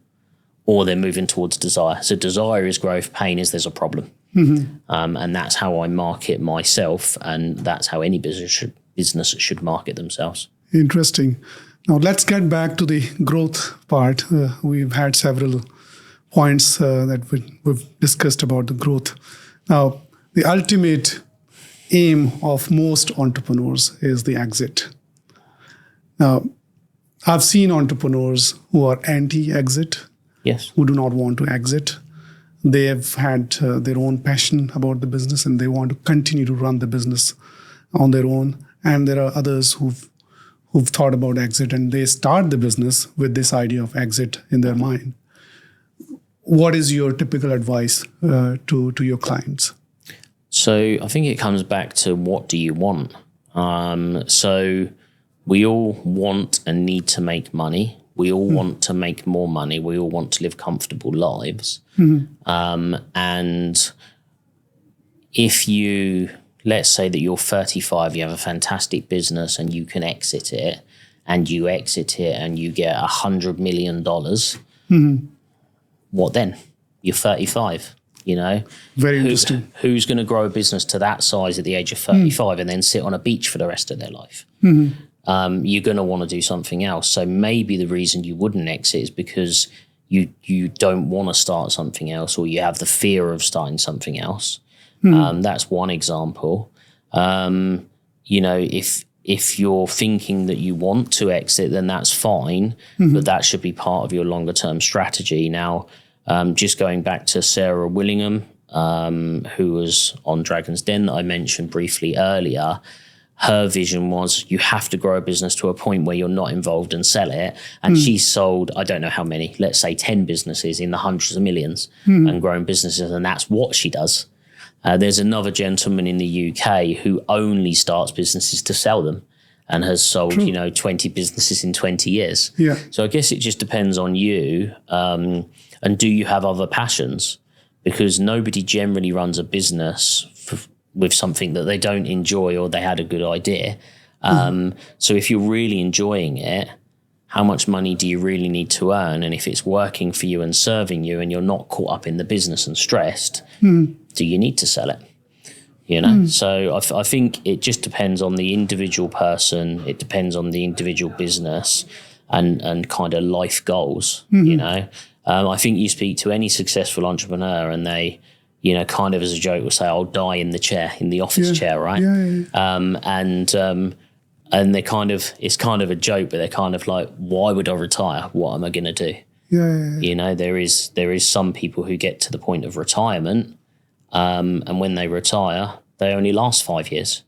or they're moving towards desire. So desire is growth, pain is there's a problem. And that's how I market myself, and that's how any business should market themselves. Interesting. Now, let's get back to the growth part. We've had several points that we've discussed about the growth. Now, the ultimate aim of most entrepreneurs is the exit. Now, I've seen entrepreneurs who are anti-exit, yes, who do not want to exit. They have had their own passion about the business and they want to continue to run the business on their own. And there are others who've thought about exit and they start the business with this idea of exit in their mind. What is your typical advice to your clients? So I think it comes back to, what do you want? So we all want and need to make money. We all want to make more money. We all want to live comfortable lives. And if you, let's say that you're 35, you have a fantastic business and you can exit it, and you exit it and you get $100 million, what then? You're 35, you know? Very interesting. Who's going to grow a business to that size at the age of 35 and then sit on a beach for the rest of their life? You're going to want to do something else. So maybe the reason you wouldn't exit is because you don't want to start something else, or you have the fear of starting something else. That's one example. You know, if you're thinking that you want to exit, then that's fine, but that should be part of your longer term strategy. Now, just going back to Sarah Willingham, who was on Dragon's Den that I mentioned briefly earlier, her vision was you have to grow a business to a point where you're not involved and sell it. And she sold, I don't know how many, let's say 10 businesses in the hundreds of millions and grown businesses. And that's what she does. There's another gentleman in the UK who only starts businesses to sell them and has sold, 20 businesses in 20 years. Yeah. So I guess it just depends on you. And do you have other passions? Because nobody generally runs a business with something that they don't enjoy or they had a good idea. So if you're really enjoying it, how much money do you really need to earn? And if it's working for you and serving you and you're not caught up in the business and stressed, do you need to sell it? So I think it just depends on the individual person. It depends on the individual business and kind of life goals, I think you speak to any successful entrepreneur and they, kind of as a joke will say, I'll die in the chair, in the office chair, right? And they're kind of, it's kind of a joke, but they're kind of like, why would I retire? What am I going to do? There is some people who get to the point of retirement, and when they retire, they only last 5 years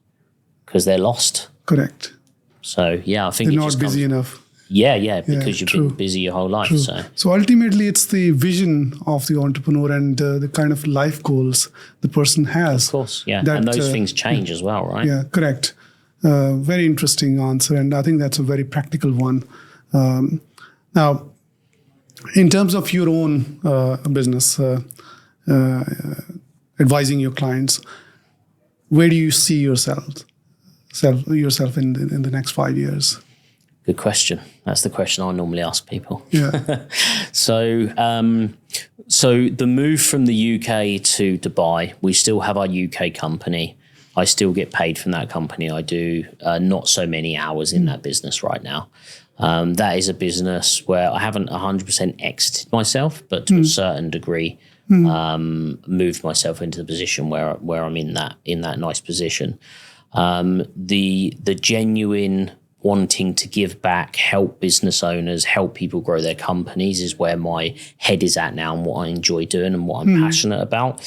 because they're lost. Correct. So I think they're not busy enough. Because you've been busy your whole life. So ultimately, it's the vision of the entrepreneur and the kind of life goals the person has. Of course, and those things change as well, right? Yeah, correct. Very interesting answer, and I think that's a very practical one. Now, in terms of your own business, advising your clients, where do you see yourself in the next 5 years? Good question. That's the question I normally ask people. Yeah. So So the move from the UK to Dubai, we still have our UK company. I still get paid from that company. I do not so many hours in that business right now. That is a business where I haven't 100% exited myself, but to a certain degree, moved myself into the position where I'm in that nice position. The genuine wanting to give back, help business owners, help people grow their companies is where my head is at now and what I enjoy doing and what I'm passionate about.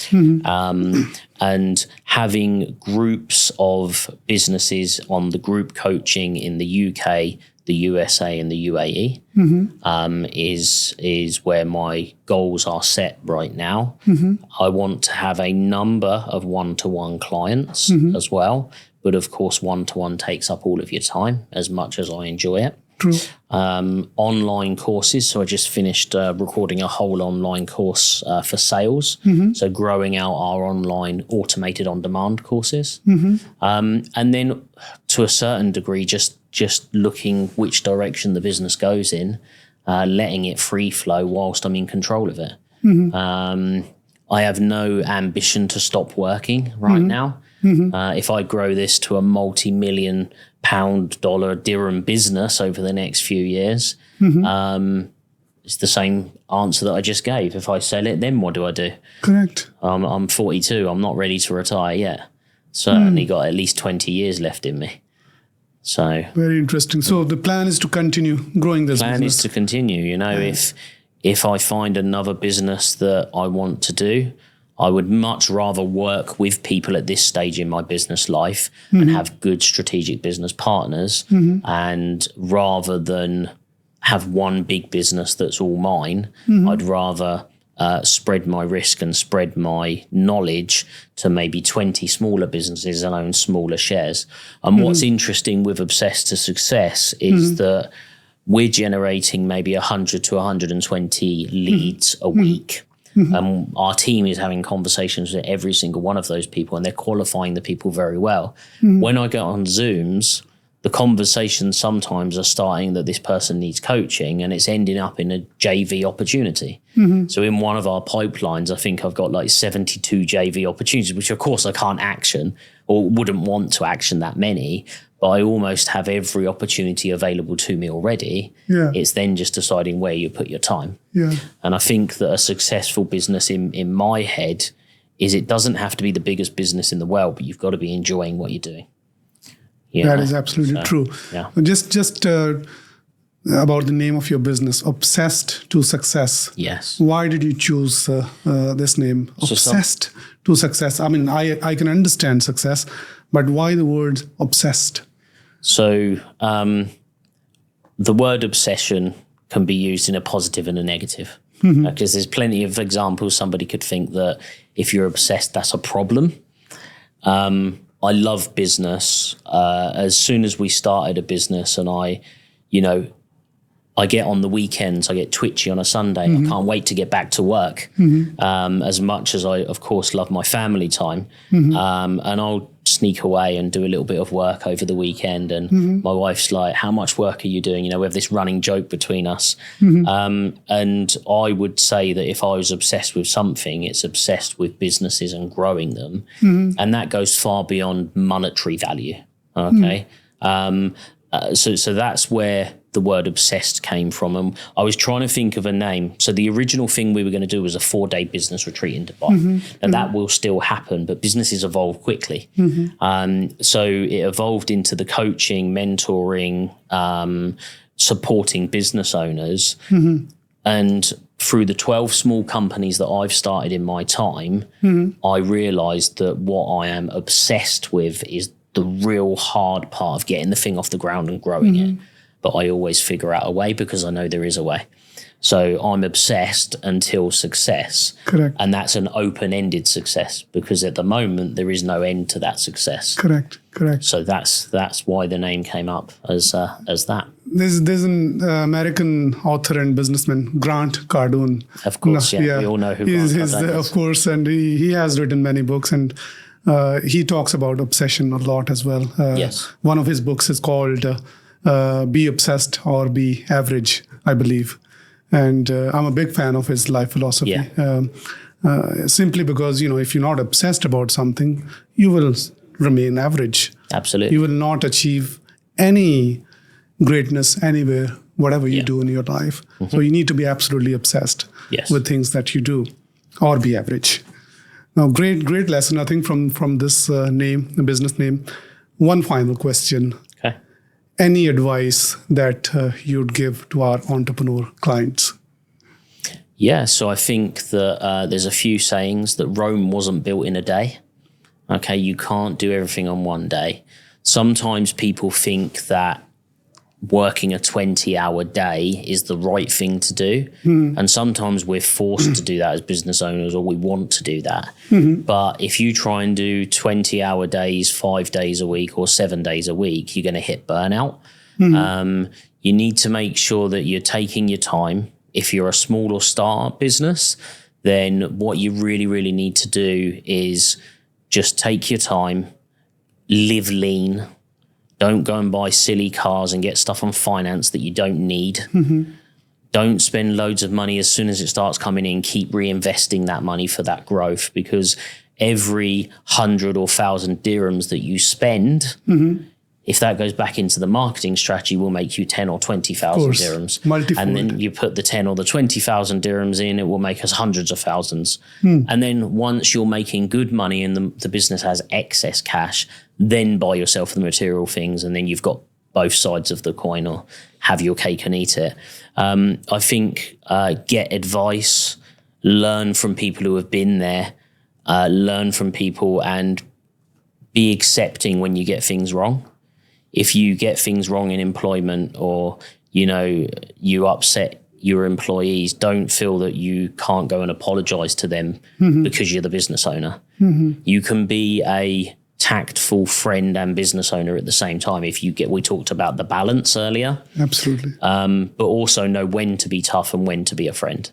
And having groups of businesses on the group coaching in the UK, the USA and the UAE is where my goals are set right now. I want to have a number of one-to-one clients as well. But of course, one-to-one takes up all of your time as much as I enjoy it. True. Online courses. So I just finished recording a whole online course for sales. So growing out our online automated on-demand courses. And then to a certain degree, just looking which direction the business goes in, letting it free flow whilst I'm in control of it. I have no ambition to stop working right now. If I grow this to a multi-million pound, dollar, dirham business over the next few years, it's the same answer that I just gave. If I sell it, then what do I do? Correct. I'm 42. I'm not ready to retire yet. Certainly got at least 20 years left in me. So very interesting. So the plan is to continue growing this business. Plan is to continue. You know, if I find another business that I want to do, I would much rather work with people at this stage in my business life and have good strategic business partners. And rather than have one big business that's all mine, I'd rather spread my risk and spread my knowledge to maybe 20 smaller businesses and own smaller shares. And what's interesting with Obsessed to Success is that we're generating maybe 100 to 120 leads a week. Our team is having conversations with every single one of those people and they're qualifying the people very well. When I go on Zooms, the conversations sometimes are starting that this person needs coaching and it's ending up in a JV opportunity. So in one of our pipelines, I think I've got like 72 JV opportunities, which of course I can't action or wouldn't want to action that many, but I almost have every opportunity available to me already. It's then just deciding where you put your time. And I think that a successful business in my head is it doesn't have to be the biggest business in the world, but you've got to be enjoying what you're doing. That is absolutely true. Yeah. Just about the name of your business, Obsessed to Success. Yes. Why did you choose this name, Obsessed to Success? I mean, I can understand success, but why the word obsessed? So the word obsession can be used in a positive and a negative. Because there's plenty of examples. Somebody could think that if you're obsessed, that's a problem. I love business. As soon as we started a business and I get on the weekends, I get twitchy on a Sunday. I can't wait to get back to work. As much as I, of course, love my family time. And I'll sneak away and do a little bit of work over the weekend. And my wife's like, how much work are you doing? You know, we have this running joke between us. And I would say that if I was obsessed with something, it's obsessed with businesses and growing them. And that goes far beyond monetary value. Okay. So that's where the word obsessed came from. And I was trying to think of a name. So the original thing we were going to do was a 4-day business retreat in Dubai. And that will still happen, but businesses evolve quickly. So it evolved into the coaching, mentoring, supporting business owners. And through the 12 small companies that I've started in my time, I realized that what I am obsessed with is the real hard part of getting the thing off the ground and growing it. But I always figure out a way because I know there is a way. So I'm obsessed until success. Correct. And that's an open-ended success because at the moment there is no end to that success. Correct. So that's why the name came up as that. There's an American author and businessman, Grant Cardone. Of course, we all know who Grant Cardone is. Of course, and he has written many books and he talks about obsession a lot as well. Yes. One of his books is called Be Obsessed or Be Average, I believe. And I'm a big fan of his life philosophy. Yeah. Simply because, if you're not obsessed about something, you will remain average. Absolutely. You will not achieve any greatness anywhere, whatever you do in your life. So you need to be absolutely obsessed with things that you do, or be average. Now, great lesson, I think, from this the business name. One final question. Okay. Any advice that you'd give to our entrepreneur clients? Yeah, so I think that there's a few sayings that Rome wasn't built in a day. Okay, you can't do everything on one day. Sometimes people think that working a 20-hour day is the right thing to do. And sometimes we're forced to do that as business owners, or we want to do that. But if you try and do 20-hour days, 5 days a week or 7 days a week, you're going to hit burnout. You need to make sure that you're taking your time. If you're a small or startup business, then what you really, really need to do is just take your time, live lean. Don't go and buy silly cars and get stuff on finance that you don't need. Don't spend loads of money as soon as it starts coming in. Keep reinvesting that money for that growth, because every 100 or 1,000 dirhams that you spend, if that goes back into the marketing strategy, will make you 10 or 20,000 dirhams. Multifold. And then you put the 10 or the 20,000 dirhams in, it will make us hundreds of thousands. And then once you're making good money and the business has excess cash, then buy yourself the material things, and then you've got both sides of the coin, or have your cake and eat it. I think get advice, learn from people who have been there, learn from people, and be accepting when you get things wrong. If you get things wrong in employment, or, you upset your employees, don't feel that you can't go and apologize to them because you're the business owner. You can be a tactful friend and business owner at the same time. We talked about the balance earlier. Absolutely. But also know when to be tough and when to be a friend.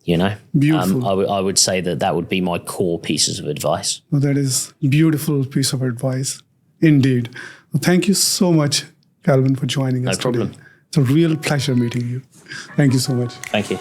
Beautiful. I would say that would be my core pieces of advice. Well, that is a beautiful piece of advice. Indeed. Well, thank you so much, Kalvin, for joining us today. No problem. It's a real pleasure meeting you. Thank you so much. Thank you.